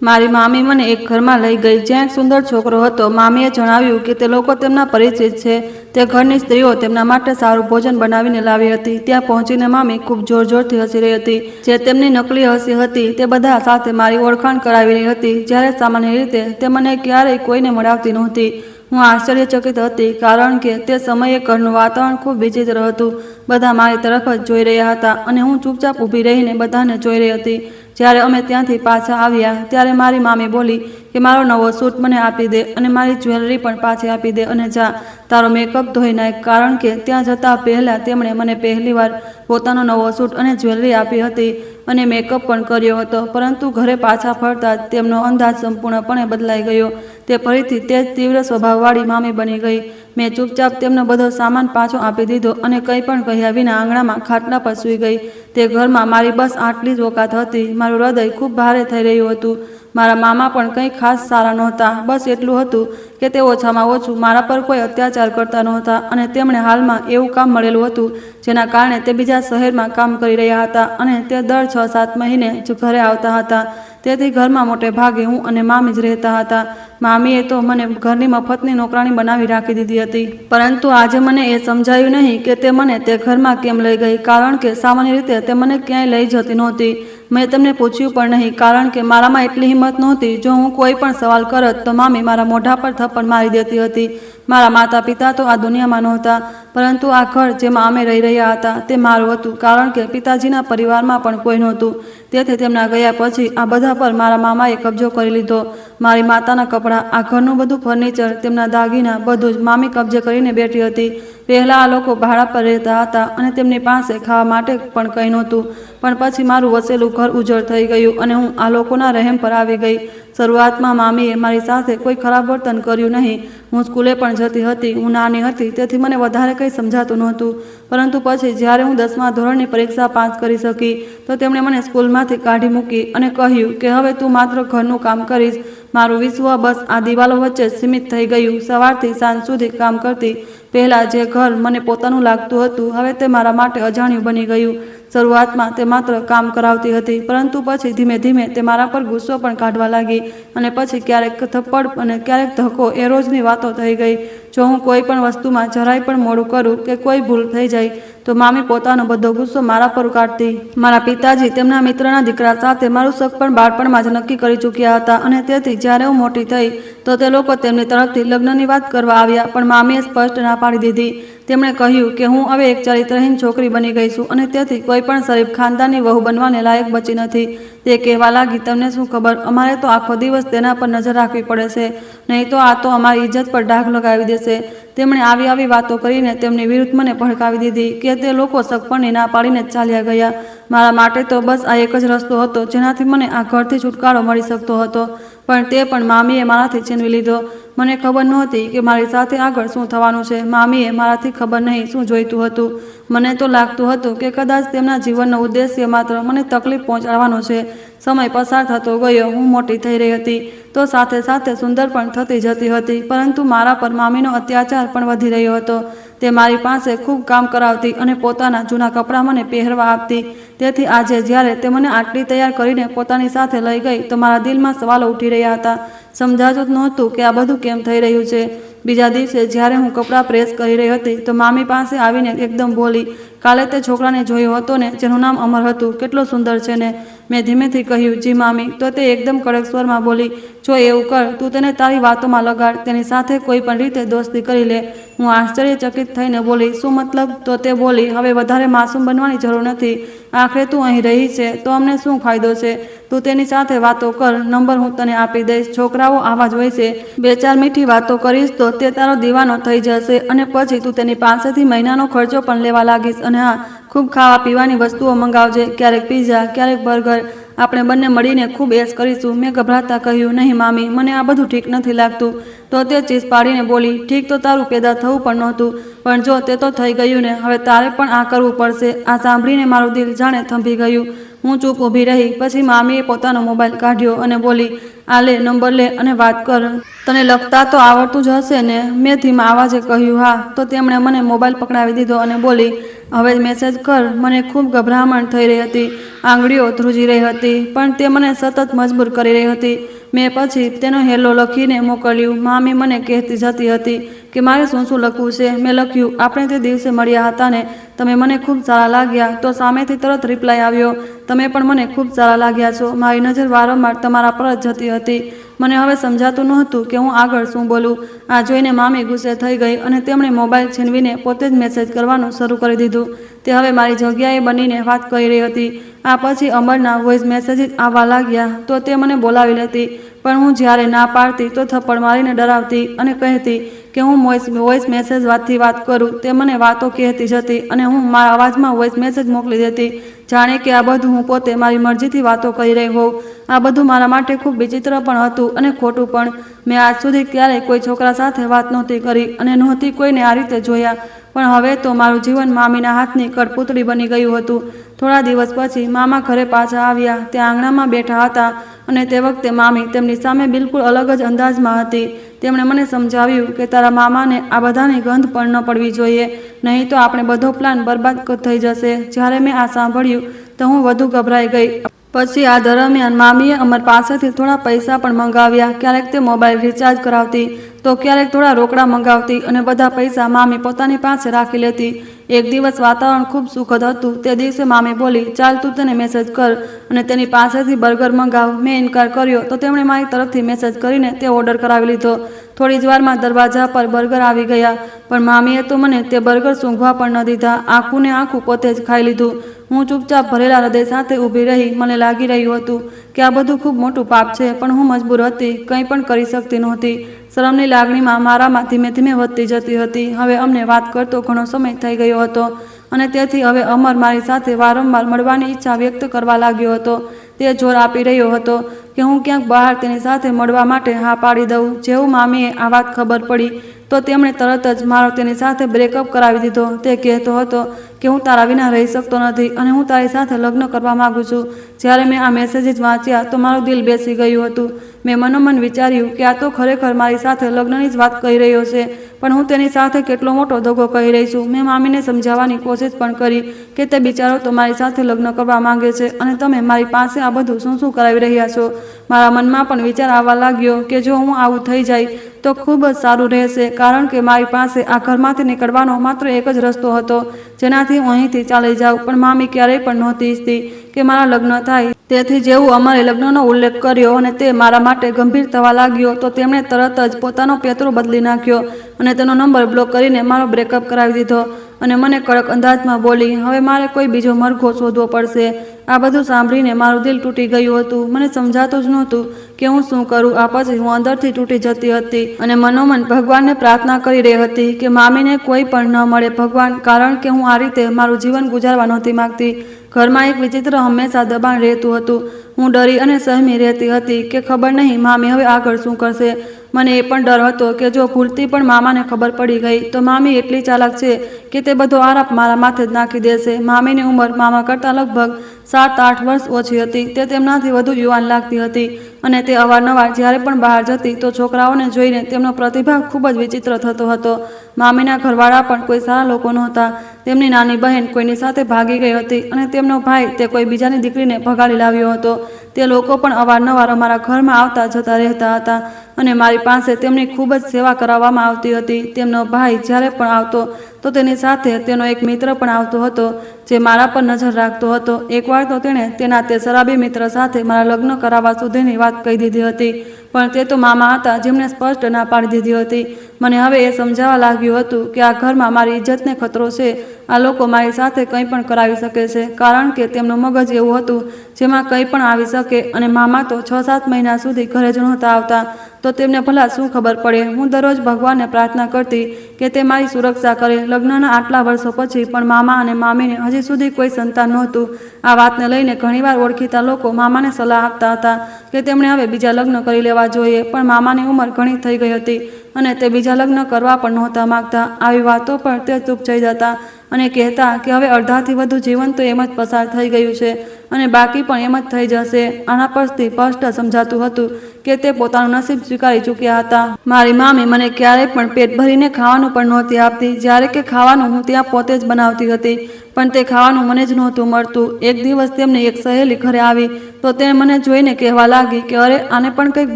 મારી મામી મને એક ઘરમાં લઈ ગઈ જ્યાં એક સુંદર છોકરો હતો। મામીએ જણાવ્યું કે તે લોકો તેમના પરિચિત છે। તે ઘરની સ્ત્રીઓ તેમના માટે સારું ભોજન બનાવીને લાવી હતી। ત્યાં પહોંચીને મામી ખૂબ જોરથી હસી રહી હતી, જે તેમની નકલી હસી હતી। તે બધા સાથે મારી ઓળખાણ કરાવી રહી હતી, જ્યારે સામાન્ય રીતે તે મને ક્યારેય કોઈને મળાવતી નહોતી। હું આશ્ચર્યચકિત હતી, કારણ કે તે સમયે ઘરનું વાતાવરણ ખૂબ વિચિત્ર હતું। બધા મારી તરફ જ જોઈ રહ્યા હતા અને હું ચૂપચાપ ઊભી રહીને બધાને જોઈ રહી હતી। જ્યારે અમે ત્યાંથી પાછા આવ્યા ત્યારે મારી મામી બોલી કે મારો નવો સૂટ મને આપી દે અને મારી જ્વેલરી પણ પાછી આપી દે અને જા, તારો મેકઅપ ધોઈ નાખ, કારણ કે ત્યાં જતાં પહેલાં તેમણે મને પહેલીવાર પોતાનો નવો સૂટ અને જ્વેલરી આપી હતી અને મેકઅપ પણ કર્યો હતો। પરંતુ ઘરે પાછા ફરતા જ તેમનો અંદાજ સંપૂર્ણપણે બદલાઈ ગયો। તે ફરીથી તે જ તીવ્ર સ્વભાવવાળી મામી બની ગઈ। મેં ચૂપચાપ તેમનો બધો સામાન પાછો આપી દીધો અને કંઈ પણ કહ્યા વિના આંગણામાં ખાટલા પર સૂઈ ગઈ। તે ઘરમાં મારી બસ આટલી જ ઓકાત હતી। મારું હૃદય ખૂબ ભારે થઈ રહ્યું હતું। મારા મામા પણ કંઈ ખાસ સારા નહોતા। બસ એટલું હતું કે તે ઓછામાં ઓછું મારા પર કોઈ અત્યાચાર કરતા નહોતા અને તેમણે હાલમાં એવું કામ મળેલું હતું જેના કારણે તે બીજા શહેરમાં કામ કરી રહ્યા હતા અને તે દર 6-7 મહિને જ ઘરે આવતા હતા। તેથી ઘરમાં મોટે ભાગે હું અને મામી જ રહેતા હતા। મામીએ તો મને ઘરની મફતની નોકરાણી બનાવી રાખી દીધી હતી। પરંતુ આજે મને એ સમજાયું નહીં કે તે મને તે ઘરમાં કેમ લઈ ગઈ, કારણ કે સામાન્ય રીતે તે મને ક્યાંય લઈ જતી નહોતી। મેં તેમને પૂછ્યું પણ નહીં, કારણ કે મારામાં એટલી હિંમત નહોતી। જો હું કોઈ પણ સવાલ કરત તો મામી મારા મોઢા પર થપ્પડ મારી દેતી હતી। મારા માતા પિતા તો આ દુનિયામાં નહોતા, પરંતુ આ ઘર જેમાં અમે રહી રહ્યા હતા તે મારું હતું, કારણ કે પિતાજીના પરિવારમાં પણ કોઈ નહોતું। તેથી તેમના ગયા પછી આ બધા પર મારા મામાએ કબજો કરી લીધો। મારી માતાના કપડાં, આ ઘરનું બધું ફર્નિચર, તેમના દાગીના, બધું જ મામી કબજે કરીને બેઠી હતી। પહેલાં આ લોકો ભાડા પર રહેતા હતા અને તેમની પાસે ખાવા માટે પણ કંઈ નહોતું, પણ પછી મારું વસેલું ઘર ઉજ્જડ થઈ ગયું અને હું આ લોકોના રહેમ પર આવી ગઈ। શરૂઆતમાં મામીએ મારી સાથે કોઈ ખરાબ વર્તન કર્યું નહીં। હું સ્કૂલે પણ જતી હતી। હું નાની હતી તેથી મને વધારે કંઈ સમજાતું નહોતું, પરંતુ પછી જ્યારે હું 10મા ધોરણની પરીક્ષા પાસ કરી શકી તો તેમણે મને સ્કૂલમાંથી કાઢી મૂકી અને કહ્યું કે હવે તું માત્ર ઘરનું કામ કરીશ। મારું વિશ્વ બસ આ દિવાલો વચ્ચે જ સીમિત થઈ ગયું। સવારથી સાંજ સુધી કામ કરતી। પહેલાં જે ઘર મને પોતાનું લાગતું હતું હવે તે મારા માટે અજાણ્યું બની ગયું। શરૂઆતમાં તે માત્ર કામ કરાવતી હતી, પરંતુ પછી ધીમે ધીમે તે મારા પર ગુસ્સો પણ કાઢવા લાગી અને પછી ક્યારેક થપ્પડ અને ક્યારેક ધક્કો એ રોજની વાતો થઈ ગઈ। જો હું કોઈ પણ વસ્તુમાં જરાય પણ મોડું કરું કે કોઈ ભૂલ થઈ જાય તો મામી પોતાનો બધો ગુસ્સો મારા પર કાઢતી। મારા પિતાજી તેમના મિત્રના દીકરા સાથે મારું સગપણ બાળપણમાં જ નક્કી કરી ચૂક્યા હતા અને તેથી જ્યારે હું મોટી થઈ તો તે લોકો તેમની તરફથી લગ્નની વાત કરવા આવ્યા, પણ મામીએ સ્પષ્ટ ના પાડી દીધી। તેમણે કહ્યું કે હું હવે એક ચરિત્રહીન છોકરી બની ગઈ છું અને તેથી કોઈ પણ શરીફ ખાનદાનની વહુ બનવાને લાયક બચી નથી। તે કહેવા લાગી, તમને શું ખબર, અમારે તો આખો દિવસ તેના પર નજર રાખવી પડે છે, નહીં તો આ તો અમારી ઇજ્જત પર ડાઘ લગાવી દેશે। તેમણે આવી વાતો કરીને તેમની વિરુદ્ધ મને ભડકાવી દીધી કે તે લોકો સગપણની ના પાડીને જ ચાલ્યા ગયા। મારા માટે તો બસ આ એક જ રસ્તો હતો જેનાથી મને આ ઘરથી છુટકારો મળી શકતો હતો, પણ તે પણ મામીએ મારાથી છીનવી લીધો। મને ખબર નહોતી કે મારી સાથે આગળ શું થવાનું છે। મામીએ મારાથી ખબર નહીં શું જોઈતું હતું। મને તો લાગતું હતું કે કદાચ તેમના જીવનનો ઉદ્દેશ્ય માત્ર મને તકલીફ પહોંચાડવાનો છે। સમય પસાર થતો ગયો। હું મોટી થઈ રહી હતી તો સાથે સાથે સુંદર પણ થતી જતી હતી, પરંતુ મારા પર મામીનો અત્યાચાર પણ વધી રહ્યો હતો। તે મારી પાસે ખૂબ કામ કરાવતી અને પોતાના જૂના કપડાં મને પહેરવા આપતી। તેથી આજે જ્યારે તે મને આટલી તૈયાર કરીને પોતાની સાથે લઈ ગઈ તો મારા દિલમાં સવાલો ઉઠી રહ્યા હતા। સમજાતું જ નહોતું કે આ બધું કેમ થઈ રહ્યું છે। બીજા દિવસે જ્યારે હું કપડાં પ્રેસ કરી રહી હતી તો મામી પાસે આવીને એકદમ બોલી, કાલે તે છોકરાને જોયો હતો ને જેનું નામ અમર હતું, કેટલો સુંદર છે ને? મેં ધીમેથી કહ્યું, જી મામી। તો તે એકદમ કડક સ્વરમાં બોલી, જો એવું કર, તું તેને તારી વાતોમાં લગાડ, તેની સાથે કોઈ પણ રીતે દોસ્તી કરી લે। હું આશ્ચર્યચકિત થઈને બોલી, શું મતલબ? તો તે બોલી, હવે વધારે માસૂમ બનવાની જરૂર નથી। આખરે તું અહીં રહી છે તો અમને શું ફાયદો છે? તું તેની સાથે વાતો કર, નંબર હું તને આપી દઈશ। છોકરાઓ આવા જ હોય છે, 2-4 મીઠી વાતો કરીશ તો તે તારો દીવાનો થઈ જશે અને પછી તું તેની પાસેથી મહિનાનો ખર્ચો પણ લેવા લાગીશ। અને હા, ખૂબ ખાવા પીવાની વસ્તુઓ મંગાવજે, ક્યારેક પિઝા, ક્યારેક બર્ગર, આપણે બંને મળીને ખૂબ એશ કરીશું। મેં ગભરાતા કહ્યું, નહીં મામી, મને આ બધું ઠીક નથી લાગતું। તો તે ચીસ પાડીને બોલી, ઠીક તો તારું પેદા થવું પણ નહોતું, પણ જો તે તો થઈ ગયું ને, હવે તારે પણ આ કરવું પડશે। આ સાંભળીને મારું દિલ જાણે થંભી ગયું। હું ચૂપ ઊભી રહી. પછી મામીએ પોતાનો મોબાઈલ કાઢ્યો અને બોલી, આ લે, નંબર લે અને વાત કર. તને લખતા તો આવડતું જ હશે ને? મેં ધીમા અવાજે કહ્યું, હા. તો તેમણે મને મોબાઈલ પકડાવી દીધો અને બોલી, હવે મેસેજ કર. મને ખૂબ ગભરામણ થઈ રહી હતી. આંગળીઓ ધ્રુજી રહી હતી, પણ તે મને સતત મજબૂર કરી રહી હતી. મેં પછી તેનો હેલો લખીને મોકલ્યું. મામી મને કહેતી જતી હતી કે મારે શું શું લખવું છે. મેં લખ્યું, આપણે તે દિવસે મળ્યા હતા ને, તમે મને ખૂબ સારા લાગ્યા. તો સામેથી તરત રિપ્લાય આવ્યો, તમે પણ મને ખૂબ સારા લાગ્યા છો. મારી નજર વારંવાર તમારા પર જ જતી હતી. મને હવે સમજાતું નહોતું કે હું આગળ શું બોલું. આ જોઈને મામી ગુસ્સે થઈ ગઈ અને તેમણે મોબાઈલ છીનવીને પોતે જ મેસેજ કરવાનું શરૂ કરી દીધું. તે હવે મારી જગ્યાએ બનીને વાત કરી રહી હતી. આ પછી અમરના વોઇસ મેસેજીસ આવવા લાગ્યા. તો તે મને બોલાવી લેતી, પણ હું જ્યારે ના પાડતી તો થપ્પડ મારીને ડરાવતી અને કહેતી કે હું વોઇસ મેસેજથી વાત કરું. તે મને વાતો કહેતી જતી અને હું મારા અવાજમાં વોઇસ મેસેજ મોકલી દેતી, જાણે કે આ બધું હું પોતે મારી મરજીથી વાતો કરી રહી હોઉં. આ બધું મારા માટે ખૂબ વિચિત્ર પણ હતું અને ખોટું પણ. મેં આજ સુધી ક્યારેય કોઈ છોકરા સાથે વાત નહોતી કરી અને નહોતી કોઈને આ રીતે જોયા. પણ હવે તો મારું જીવન મામીના હાથની કઠપૂતળી બની ગયું હતું. થોડા દિવસ પછી મામા ઘરે પાછા આવ્યા. તે આંગણામાં બેઠા હતા અને તે વખતે મામી તેમની સામે બિલકુલ અલગ જ અંદાજમાં હતી. તેમણે મને સમજાવ્યું કે તારા મામાને આ બધાની ગંધ પણ ન પડવી જોઈએ, નહીં તો આપણે બધો પ્લાન બરબાદ થઈ જશે. જ્યારે મેં આ સાંભળ્યું તો હું વધુ ગભરાઈ ગઈ. પછી આ દરમિયાન મામીએ અમર પાસેથી થોડા પૈસા પણ મંગાવ્યા. ક્યારેક તે મોબાઈલ રિચાર્જ કરાવતી તો ક્યારેક થોડા રોકડા મંગાવતી અને બધા પૈસા મામી પોતાની પાસે રાખી લેતી. એક દિવસ વાતાવરણ ખૂબ સુખદ હતું. તે દિવસે મામી બોલી, ચાલ તું તેને મેસેજ કર અને તેની પાસેથી બર્ગર મંગાવ. મેં ઇનકાર કર્યો તો તેમણે મારી તરફથી મેસેજ કરીને તે ઓર્ડર કરાવી લીધો. થોડી જ વારમાં દરવાજા પર બર્ગર આવી ગયા, પણ મામીએ તો મને તે બર્ગર સૂંઘવા પણ ન દીધા. આખું ને આખું પોતે જ ખાઈ લીધું. હું ચૂપચાપ ભરેલા હૃદય સાથે ઊભી રહી. મને લાગી રહ્યું હતું કે આ બધું ખૂબ મોટું પાપ છે, પણ હું મજબૂર હતી, કંઈ પણ કરી શકતી નહોતી. શરમની લાગણીમાં મારામાં ધીમે ધીમે વધતી જતી હતી. હવે અમને વાત કરતો ઘણો સમય થઈ ગયો હતો અને તેથી હવે અમર મારી સાથે વારંવાર મળવાની ઈચ્છા વ્યક્ત કરવા લાગ્યો હતો. તે જોર આપી રહ્યો હતો કે હું ક્યાંક બહાર તેની સાથે મળવા માટે હા પાડી દઉં. જેવું મામીએ આ વાત ખબર પડી તો તેમણે તરત જ મારો તેની સાથે બ્રેકઅપ કરાવી દીધો. તે કહેતો હતો કે હું તારા વિના રહી શકતો નથી અને હું તારી સાથે લગ્ન કરવા માગું છું. જ્યારે મેં આ મેસેજીસ વાંચ્યા તો મારું દિલ બેસી ગયું હતું. મેં મનોમન વિચાર્યું કે આ તો ખરેખર મારી સાથે લગ્નની જ વાત કહી રહ્યો છે, પણ હું તેની સાથે કેટલો મોટો દગો કહી રહી છું. મેં મામીને સમજાવવાની કોશિશ પણ કરી કે તે બિચારો તો મારી સાથે લગ્ન કરવા માંગે છે અને તમે મારી પાસે આ બધું શું શું કરાવી રહ્યા છો. મારા મનમાં પણ વિચાર આવવા લાગ્યો કે જો હું આવું થઈ જાય તો ખૂબ જ સારું રહેશે, કારણ કે મારી પાસે આ ઘરમાંથી નીકળવાનો માત્ર એક જ રસ્તો હતો, જેનાથી હું અહીંથી ચાલી જાઉં. પણ મામી ક્યારેય પણ નહોતી ઈચ્છતી કે મારા લગ્ન થાય. તેથી જેવું અમારે લગ્નનો ઉલ્લેખ કર્યો અને તે મારા માટે ગંભીર થવા લાગ્યો તો તેમણે તરત જ પોતાનો પેતરો બદલી નાખ્યો અને તેનો નંબર બ્લોક કરીને મારો બ્રેકઅપ કરાવી દીધો અને મને કડક અંદાજમાં બોલી, હવે મારે કોઈ બીજો મરઘો શોધવો પડશે. આ બધું સાંભળીને મારું દિલ તૂટી ગયું હતું. મને સમજાતું જ નહોતું કે હું શું કરું. આ પછી હું અંદરથી તૂટી જતી હતી અને મનોમન ભગવાનને પ્રાર્થના કરી રહી હતી કે મામીને કોઈ પણ ન મળે ભગવાન, કારણ કે હું આ રીતે મારું જીવન ગુજારવા નહોતી માંગતી. ઘરમાં એક વિચિત્ર હંમેશા દબાણ રહેતું હતું. હું ડરી અને સહમી રહેતી હતી કે ખબર નહીં મામી હવે આગળ શું કરશે. મને એ પણ ડર હતો કે જો ભૂલથી પણ મામાને ખબર પડી ગઈ તો મામી એટલી ચાલાક છે કે તે બધો આરોપ મારા માથે જ નાખી દેશે. મામીની ઉંમર મામા કરતાં લગભગ 7-8 વર્ષ ઓછી હતી. તે તેમનાથી વધુ યુવાન લાગતી હતી અને તે અવારનવાર જ્યારે પણ બહાર જતી તો છોકરાઓને જોઈને તેમનો પ્રતિભાવ ખૂબ જ વિચિત્ર થતો હતો. મામીના ઘરવાળા પણ કોઈ સારા લોકો નહોતા. તેમની નાની બહેન કોઈની સાથે ભાગી ગઈ હતી અને તેમનો ભાઈ તે કોઈ બીજાની દીકરીને ભગાડી લાવ્યો હતો. તે લોકો પણ અવારનવાર અમારા ઘરમાં આવતા જતા રહેતા હતા અને મારી પાસે તેમની ખૂબ જ સેવા કરાવવામાં આવતી હતી. તેમનો ભાઈ જ્યારે પણ આવતો તો તેની સાથે તેનો એક મિત્ર પણ આવતો હતો જે મારા પર નજર રાખતો હતો. એકવાર તો તેણે તેના તે શરાબી મિત્ર સાથે મારા લગ્ન કરાવવા સુધીની વાત કહી દીધી હતી, પણ તે તો મામા હતા જેમણે સ્પષ્ટ ના પાડી દીધી હતી. મને હવે એ સમજાવવા લાગ્યું હતું કે આ ઘરમાં મારી ઇજ્જતને ખતરો છે. આ લોકો મારી સાથે કંઈ પણ કરાવી શકે છે, કારણ કે તેમનું મગજ એવું હતું જેમાં કંઈ પણ આવી શકે અને મામા તો 6-7 મહિના સુધી ઘરે જ નહોતા આવતા, તો તેમને ભલા શું ખબર પડે. હું દરરોજ ભગવાનને પ્રાર્થના કરતી કે તે મારી સુરક્ષા કરે. લગ્નના આટલા વર્ષો પછી પણ મામા અને મામીને હજી સુધી કોઈ સંતાન નહોતું. આ વાતને લઈને ઘણીવાર ઓળખીતા લોકો મામાને સલાહ આપતા હતા કે તેમણે હવે બીજા લગ્ન કરી લેવા જોઈએ, પણ મામાની ઉંમર ઘણી થઈ ગઈ હતી અને તે બીજા લગ્ન કરવા પણ નહોતા માગતા. આવી વાતો પર તે ચૂપ થઈ જતા અને કહેતા કે હવે અડધાથી વધુ જીવન તો એમ જ પસાર થઈ ગયું છે અને બાકી પણ એમ જ થઈ જશે। આના પરથી સ્પષ્ટ સમજાતું હતું કે તે પોતાનું નસીબ સ્વીકારી ચૂક્યા હતા। મારી મામી મને ક્યારેય પણ પેટ ભરીને ખાવાનું પણ નહોતી આપતી। જ્યારે કે ખાવાનું હું ત્યાં પોતે જ બનાવતી હતી, પણ તે ખાવાનું મને જ નહોતું મળતું। એક દિવસ તેમની એક સહેલી ઘરે આવી તો તે મને જોઈને કહેવા લાગી કે અરે, આને પણ કંઈક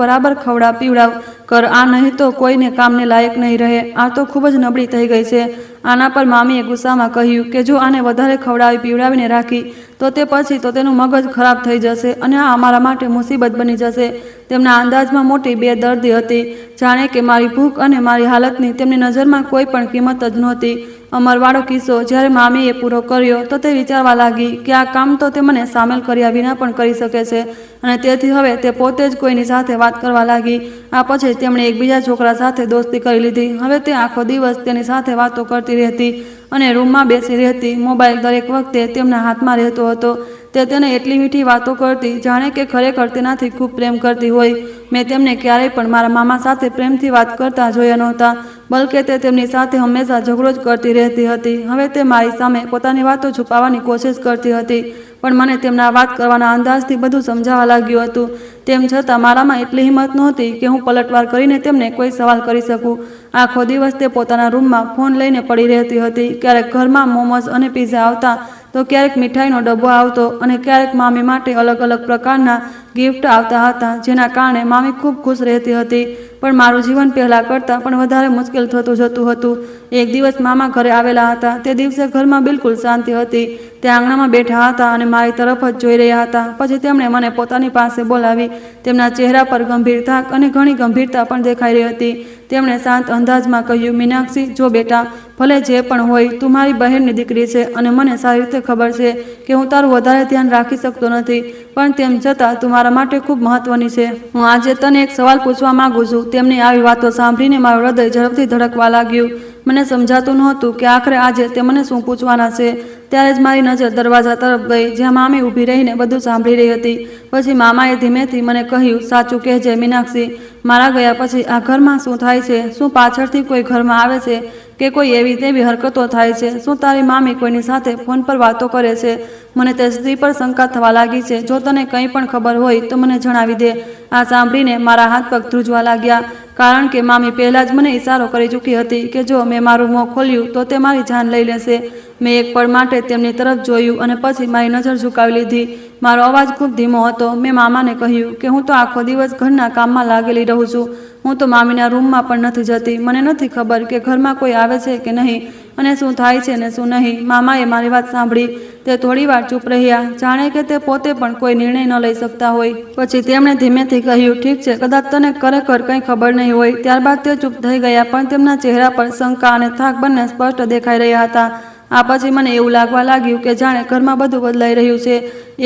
બરાબર ખવડાવ પીવડાવ કર, આ નહીં તો કોઈને કામને લાયક નહીં રહે, આ તો ખૂબ જ નબળી થઈ ગઈ છે। આના પર મામીએ ગુસ્સામાં કહ્યું કે જો આને વધારે ખવડાવી પીવડાવીને રાખી તો તે પછી તો તેનું મગજ ખરાબ થઈ જશે અને આ અમારા માટે મુસીબત બની જશે। તેમના અંદાજમાં મોટી બેદર્દી હતી, જાણે કે મારી ભૂખ અને મારી હાલતની તેમની નજરમાં કોઈ પણ કિંમત જ નહોતી। અમરવાળો કિસ્સો જ્યારે મામીએ પૂરો કર્યો તો તે વિચારવા લાગી કે આ કામ તો તે મને સામેલ કર્યા વિના પણ કરી શકે છે અને તેથી હવે તે પોતે જ કોઈની સાથે વાત કરવા લાગી। આ પછી તેમણે એક બીજા છોકરા સાથે દોસ્તી કરી લીધી। હવે તે આખો દિવસ તેની સાથે વાતો કરતી રહેતી અને રૂમમાં બેસી રહેતી। મોબાઈલ દરેક વખતે તેમના હાથમાં રહેતો હતો। તે તેને એટલી મીઠી વાતો કરતી જાણે કે ખરેખર તેનાથી ખૂબ પ્રેમ કરતી હોય। મેં તેમને ક્યારેય પણ મારા મામા સાથે પ્રેમથી વાત કરતા જોયા નહોતા, બલકે તે તેમની સાથે હંમેશા ઝઘડો જ કરતી રહેતી હતી। હવે તે મારી સામે પોતાની વાતો છુપાવવાની કોશિશ કરતી હતી, પણ મને તેમના વાત કરવાના અંદાજથી બધું સમજાવા લાગ્યું હતું। તેમ છતાં મારામાં એટલી હિંમત નહોતી કે હું પલટવાર કરીને તેમને કોઈ સવાલ કરી શકું। આખો દિવસ તે પોતાના રૂમમાં ફોન લઈને પડી રહેતી હતી। ક્યારેક ઘરમાં મોમોઝ અને પીઝા આવતા તો ક્યારેક મીઠાઈનો ડબ્બો આવતો અને ક્યારેક મામી માટે અલગ અલગ પ્રકારના ગિફ્ટ આવતા હતા, જેના કારણે મામી ખૂબ ખુશ રહેતી હતી। પણ મારું જીવન પહેલાં કરતાં પણ વધારે મુશ્કેલ થતું જતું હતું। એક દિવસ મામા ઘરે આવેલા હતા। તે દિવસે ઘરમાં બિલકુલ શાંતિ હતી। તે આંગણામાં બેઠા હતા અને મારી તરફ જ જોઈ રહ્યા હતા। પછી તેમણે મને પોતાની પાસે બોલાવી। તેમના ચહેરા પર ગંભીર થાક અને ઘણી ગંભીરતા પણ દેખાઈ રહી હતી। તેમણે શાંત અંદાજમાં કહ્યું, મીનાક્ષી, જો બેટા, ભલે જે પણ હોય, તું મારી બહેનની દીકરી છે અને મને સારી રીતે ખબર છે કે હું તારું વધારે ધ્યાન રાખી શકતો નથી, પણ તેમ છતાં તું મારા માટે ખૂબ મહત્વની છે। હું આજે તને એક સવાલ પૂછવા માંગુ છું। તેમની આવી વાતો સાંભળીને મારું હૃદય ઝડપથી ધડકવા લાગ્યું। મને સમજાતું નહોતું કે આખરે આજે તે મને શું પૂછવાના છે। ત્યારે જ મારી નજર દરવાજા તરફ ગઈ, જ્યાં મામી ઊભી રહીને બધું સાંભળી રહી હતી। પછી મામાએ ધીમેથી મને કહ્યું, સાચું કહેજે મીનાક્ષી, મારા ગયા પછી આ ઘરમાં શું થાય છે? શું પાછળથી કોઈ ઘરમાં આવે છે કે કોઈ એવી તેવી હરકતો થાય છે? શું તારી મામી કોઈની સાથે ફોન પર વાતો કરે છે? મને તે સ્ત્રી પર શંકા થવા લાગી છે। જો તને કંઈ પણ ખબર હોય તો મને જણાવી દે। આ સાંભળીને મારા હાથ પગ ધ્રુજવા લાગ્યા, કારણ કે મામી પહેલાં જ મને ઇશારો કરી ચૂકી હતી કે જો મેં મારું મોં ખોલ્યું તો તે મારી જાન લઈ લેશે। મેં એક પળ માટે તેમની તરફ જોયું અને પછી મારી નજર ઝુકાવી લીધી। મારો અવાજ ખૂબ ધીમો હતો। મેં મામાને કહ્યું કે હું તો આખો દિવસ ઘરના કામમાં લાગેલી રહું છું। હું તો મામીના રૂમમાં પણ નથી જતી। મને નથી ખબર કે ઘરમાં કોઈ આવે છે કે નહીં અને શું થાય છે ને શું નહીં। મામાએ મારી વાત સાંભળી। તે થોડીવાર ચૂપ રહ્યા, જાણે કે તે પોતે પણ કોઈ નિર્ણય ન લઈ શકતા હોય। પછી તેમણે ધીમેથી કહ્યું, ઠીક છે, કદાચ તને ખરેખર કંઈ ખબર નહીં હોય। ત્યારબાદ તે ચૂપ થઈ ગયા, પણ તેમના ચહેરા પર શંકા અને થાક બંને સ્પષ્ટ દેખાઈ રહ્યા હતા। આ પછી મને એવું લાગવા લાગ્યું કે જાણે ઘરમાં બધું બદલાઈ રહ્યું છે।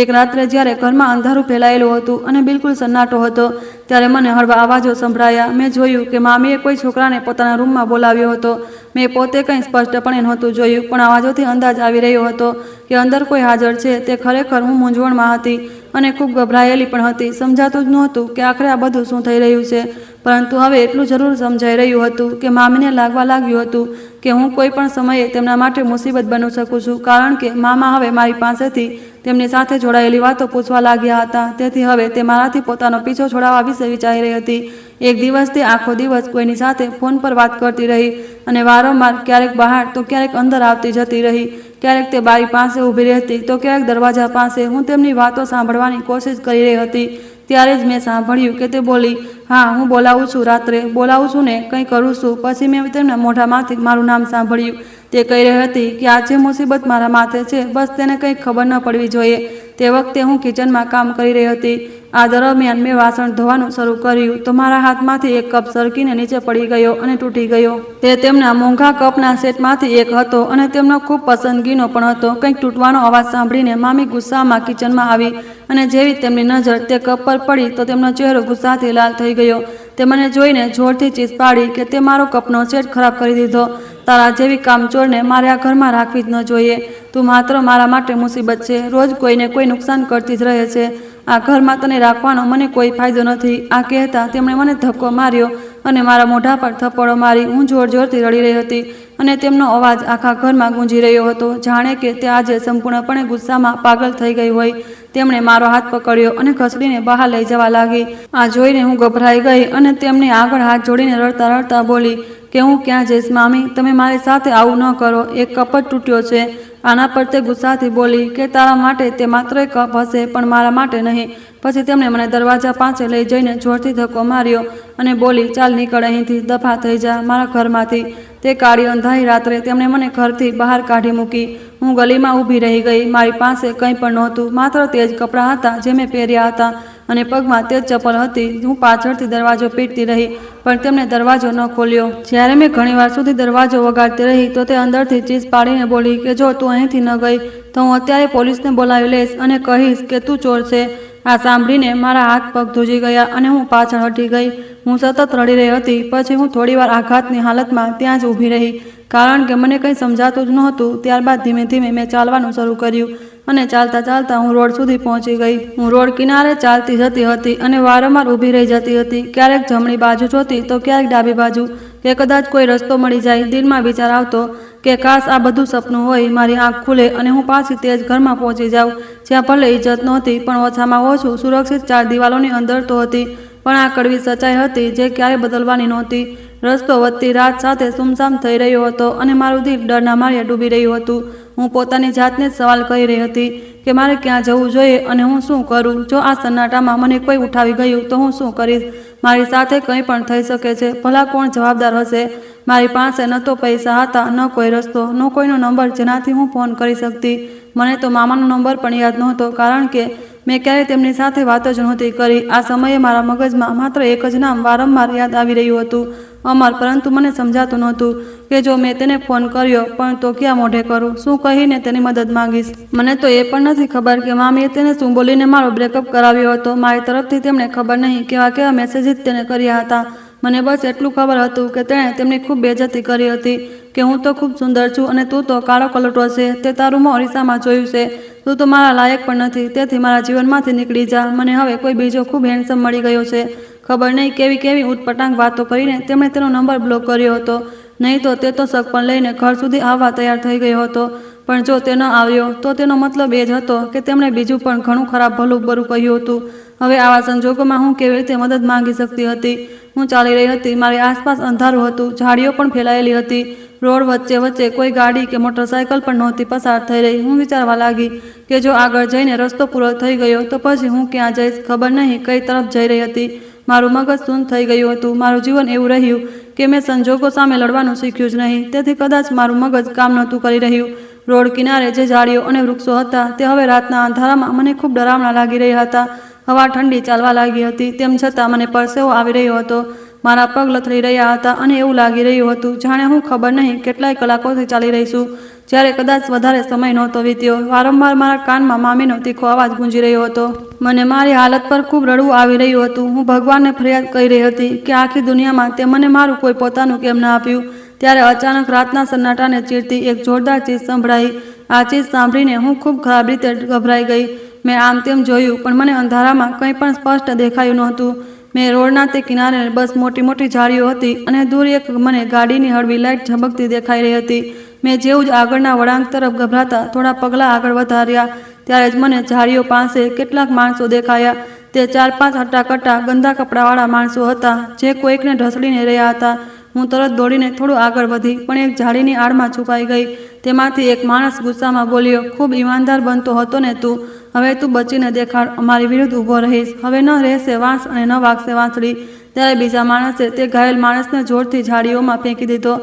એક રાત્રે જ્યારે ઘરમાં અંધારું ફેલાયેલું હતું અને બિલકુલ સન્નાટો હતો, ત્યારે મને હળવા અવાજો સંભળાયા। મેં જોયું કે મામીએ કોઈ છોકરાને પોતાના રૂમમાં બોલાવ્યો હતો। મેં પોતે કંઈ સ્પષ્ટપણે નહોતું જોયું, પણ અવાજોથી અંદાજ આવી રહ્યો હતો કે અંદર કોઈ હાજર છે। તે ખરેખર હું મૂંઝવણમાં હતી અને ખૂબ ગભરાયેલી પણ હતી। સમજાતું જ નહોતું કે આખરે આ બધું શું થઈ રહ્યું છે, પરંતુ હવે એટલું જરૂર સમજાઈ રહ્યું હતું કે મામીને લાગવા લાગ્યું હતું કે હું કોઈ પણ સમયે તેમના માટે મુસીબત બની શકું છું, કારણ કે મામા હવે મારી પાસેથી તેમની સાથે જોડાયેલી વાતો પૂછવા લાગ્યા હતા। તેથી હવે તે મારાથી પોતાનો પીછો છોડાવવા વિશે વિચારી રહી હતી। એક દિવસ તે આખો દિવસ કોઈની સાથે ફોન પર વાત કરતી રહી અને વારંવાર ક્યારેક બહાર તો ક્યારેક અંદર આવતી જતી રહી। ક્યારેક તે બારી પાસે ઊભી રહેતી તો ક્યારેક દરવાજા પાસે। હું તેમની વાતો સાંભળવાની કોશિશ કરી રહી હતી। ત્યારે જ મેં સાંભળ્યું કે તે બોલી, હા, હું બોલાવું છું, રાત્રે બોલાવું છું ને કંઈ કરું છું। પછી મેં તેમના મોઢામાંથી મારું નામ સાંભળ્યું। તે કહી રહી હતી કે આ જે મુસીબત મારા માથે છે, બસ તેને કંઈ ખબર ન પડવી જોઈએ। તે વખતે હું કિચનમાં કામ કરી રહી હતી। આ દરમિયાન મેં વાસણ ધોવાનું શરૂ કર્યું તો મારા હાથમાંથી એક કપ સરકીને નીચે પડી ગયો અને તૂટી ગયો। તે તેમના મોંઘા કપના સેટમાંથી એક હતો અને તેમનો ખૂબ પસંદગીનો પણ હતો। કંઈક તૂટવાનો અવાજ સાંભળીને મામી ગુસ્સામાં કિચનમાં આવી અને જેવી તેમની નજર તે કપ પર પડી તો તેમનો ચહેરો ગુસ્સાથી લાલ થઈ ગયો। તે મને જોઈને જોરથી ચીસ પાડી કે તે મારો કપનો સેટ ખરાબ કરી દીધો। તારા જેવી કામચોરને મારે આ ઘરમાં રાખવી જ ન જોઈએ। તું માત્ર મારા માટે મુસીબત છે, રોજ કોઈને કોઈ નુકસાન કરતી જ રહે છે। આ ઘરમાં તને રાખવાનો મને કોઈ ફાયદો નથી। આ કહેતા તેમણે મને ધક્કો માર્યો અને મારા મોઢા પર થપ્પડો મારી। હું જોર જોરથી રડી રહી હતી। અને તેમનો અવાજ આખા ઘરમાં ગુંજી રહ્યો હતો, જાણે કે તે આજે સંપૂર્ણપણે ગુસ્સામાં પાગલ થઈ ગઈ હોય. તેમણે મારો હાથ પકડ્યો અને ઘસડીને બહાર લઈ જવા લાગી. આ જોઈને હું ગભરાઈ ગઈ અને તેમની આગળ હાથ જોડીને રડતા રડતા બોલી કે હું ક્યાં જઈશ મામી, તમે મારી સાથે આવું ન કરો. એક કપ જ તૂટ્યો છે. આના પર તે ગુસ્સાથી બોલી કે તારા માટે તે માત્ર એક કપ હશે, પણ મારા માટે નહીં. પછી તેમણે મને દરવાજા પાસે લઈ જઈને જોરથી ધક્કો માર્યો અને બોલી, ચાલ નીકળ અહીંથી, દફા થઈ જા મારા ઘરમાંથી. તે કાળી અંધારી રાત્રે તેમણે મને ઘરથી બહાર કાઢી મૂકી. હું ગલીમાં ઊભી રહી ગઈ. મારી પાસે કંઈ પણ નહોતું, માત્ર તે જ કપડાં હતા જે મેં પહેર્યા હતા અને પગમાં તે જ ચપ્પલ હતી. હું પાછળથી દરવાજો પીટતી રહી, પણ તેમણે દરવાજો ન ખોલ્યો. જ્યારે મેં ઘણીવાર સુધી દરવાજો વગાડતી રહી તો તે અંદરથી ચીસ પાડીને બોલી કે જો તું અહીંથી ન ગઈ તો હું અત્યારે પોલીસને બોલાવી લઈશ અને કહીશ કે તું ચોર છે. આ સાંભળીને મારા હાથ પગ ધ્રુજી ગયા અને હું પાછળ હટી ગઈ. હું સતત રડી રહી હતી. પછી હું થોડીવાર આઘાતની હાલતમાં ત્યાં જ ઊભી રહી, કારણ કે મને કંઈ સમજાતું જ નહોતું. ત્યારબાદ ધીમે ધીમે મેં ચાલવાનું શરૂ કર્યું અને ચાલતા ચાલતા હું રોડ સુધી પહોંચી ગઈ. હું રોડ કિનારે ચાલતી જતી હતી અને વારંવાર ઊભી રહી જતી હતી, ક્યારેક જમણી બાજુ જોતી તો ક્યારેક ડાબી બાજુ, કે કદાચ કોઈ રસ્તો મળી જાય. દિલમાં વિચાર આવતો કે કાશ આ બધું સપનું હોય, મારી આંખ ખુલે અને હું પાછી તે જ ઘરમાં પહોંચી જાઉં, જ્યાં ભલે ઇજ્જત નહોતી પણ ઓછામાં ઓછું સુરક્ષિત 4 દિવાલોની અંદર તો હતી. પણ આ કડવી સચ્ચાઈ હતી જે ક્યારેય બદલવાની નહોતી. રસ્તો વધતી રાત સાથે સુમસામ થઈ રહ્યો હતો અને મારું દિલ ડરના માર્યા ડૂબી રહ્યું હતું. હું પોતાની જાતને જ સવાલ કરી રહી હતી કે મારે ક્યાં જવું જોઈએ અને હું શું કરું. જો આ સન્નાટામાં મને કોઈ ઉઠાવી ગયું તો હું શું કરીશ? મારી સાથે કંઈ પણ થઈ શકે છે. ભલા કોણ જવાબદાર હશે? મારી પાસે ન તો પૈસા હતા, ન કોઈ રસ્તો, ન કોઈનો નંબર જેનાથી હું ફોન કરી શકતી. મને તો મામાનો નંબર પણ યાદ નહોતો, કારણ કે મેં ક્યારેય તેમની સાથે વાત જ નહોતી કરી. આ સમયે મારા મગજમાં માત્ર એક જ નામ વારંવાર યાદ આવી રહ્યું હતું, અમર. પરંતુ મને સમજાતું નહોતું કે જો મેં તેને ફોન કર્યો પણ તો ક્યાં મોઢે કરું, શું કહીને તેની મદદ માંગીશ. મને તો એ પણ નથી ખબર કે મામીએ તેને શું બોલીને મારો બ્રેકઅપ કરાવ્યો હતો. મારી તરફથી તેમણે ખબર નહીં કેવા કેવા મેસેજીસ તેને કર્યા હતા. મને બસ એટલું ખબર હતું કે તેણે તેમની ખૂબ બેઇજ્જતી કરી હતી કે હું તો ખૂબ સુંદર છું અને તું તો કાળો કલટો છે. તે તારું મોં અરીસામાં જોયું છે. તું તો મારા લાયક પણ નથી, તેથી મારા જીવનમાંથી નીકળી જા. મને હવે કોઈ બીજો ખૂબ હેન્ડસમ મળી ગયો છે. ખબર નહીં કેવી કેવી ઉટપટાંગ વાતો કરીને તેમણે તેનો નંબર બ્લોક કર્યો હતો. નહીં તો તે તો શક પણ લઈને ઘર સુધી આવવા તૈયાર થઈ ગયો હતો. પણ જો તે ન આવ્યો તો તેનો મતલબ એ જ હતો કે તેમણે બીજું પણ ઘણું ખરાબ ભલું બરું કહ્યું હતું. હવે આવા સંજોગોમાં હું કેવી રીતે મદદ માંગી શકતી હતી? હું ચાલી રહી હતી. મારી આસપાસ અંધારું હતું, ઝાડીઓ પણ ફેલાયેલી હતી. રોડ વચ્ચે વચ્ચે કોઈ ગાડી કે મોટરસાયકલ પણ નહોતી પસાર થઈ રહી. હું વિચારવા લાગી કે જો આગળ જઈને રસ્તો પૂરો થઈ ગયો તો પછી હું ક્યાં જઈશ? ખબર નહીં કઈ તરફ જઈ રહી હતી. મારું મગજ શૂન્ય થઈ ગયું હતું. મારું જીવન એવું રહ્યું કે મેં સંજોગો સામે લડવાનું શીખ્યું જ નહીં. તેથી કદાચ મારું મગજ કામ નહોતું કરી રહ્યું. રોડ કિનારે જે ઝાડીઓ અને વૃક્ષો હતા તે હવે રાતના અંધારામાં મને ખૂબ ડરાવના લાગી રહ્યા હતા. હવા ઠંડી ચાલવા લાગી હતી, તેમ છતાં મને પરસેવો આવી રહ્યો હતો. મારા પગ લથડી રહ્યા હતા અને એવું લાગી રહ્યું હતું જાણે હું ખબર નહીં કેટલાય કલાકોથી ચાલી રહી છું, જ્યારે કદાચ વધારે સમય નહોતો વીત્યો. વારંવાર મારા કાનમાં મામીનો તીખો અવાજ ગુંજી રહ્યો હતો. મને મારી હાલત પર ખૂબ રડવું આવી રહ્યું હતું. હું ભગવાનને ફરિયાદ કરી રહી હતી કે આખી દુનિયામાં તે મને મારું કોઈ પોતાનું કેમ ના આપ્યું. ત્યારે અચાનક રાતના સન્નાટાને ચીરતી એક જોરદાર ચીસ સંભળાઈ. આ ચીસ સાંભળીને હું ખૂબ ખરાબ રીતે ગભરાઈ ગઈ. મેં આમ તેમ જોયું પણ મને અંધારામાં કંઈ પણ સ્પષ્ટ દેખાયું નહોતું. મેં રોડના તે કિનારે બસ મોટી મોટી ઝાડીઓ હતી અને દૂર એક મને ગાડીની હળવી લાઇટ ઝબકતી દેખાઈ રહી હતી. મેં જેવું જ આગળના વળાંક તરફ ગભરાતા થોડા પગલાં આગળ વધાર્યા ત્યારે જ મને ઝાડીઓ પાસે કેટલાક માણસો દેખાયા. તે 4-5 હટ્ટાકટ્ટા ગંદા કપડાવાળા માણસો હતા જે કોઈકને ઢસડીને રહ્યા હતા. હું તરત દોડીને થોડું આગળ વધી પણ એક ઝાડીની આડમાં છુપાઈ ગઈ. તેમાંથી એક માણસ ગુસ્સામાં બોલ્યો, ખૂબ ઈમાનદાર બનતો હતો ને તું? હવે તું બચીને દેખાડ, અમારી વિરુદ્ધ ઊભો રહીશ. હવે ન રહેશે વાંસ અને ન વાગશે વાંસળી. ત્યારે બીજા માણસે તે ઘાયલ માણસને જોરથી ઝાડીઓમાં ફેંકી દીધો.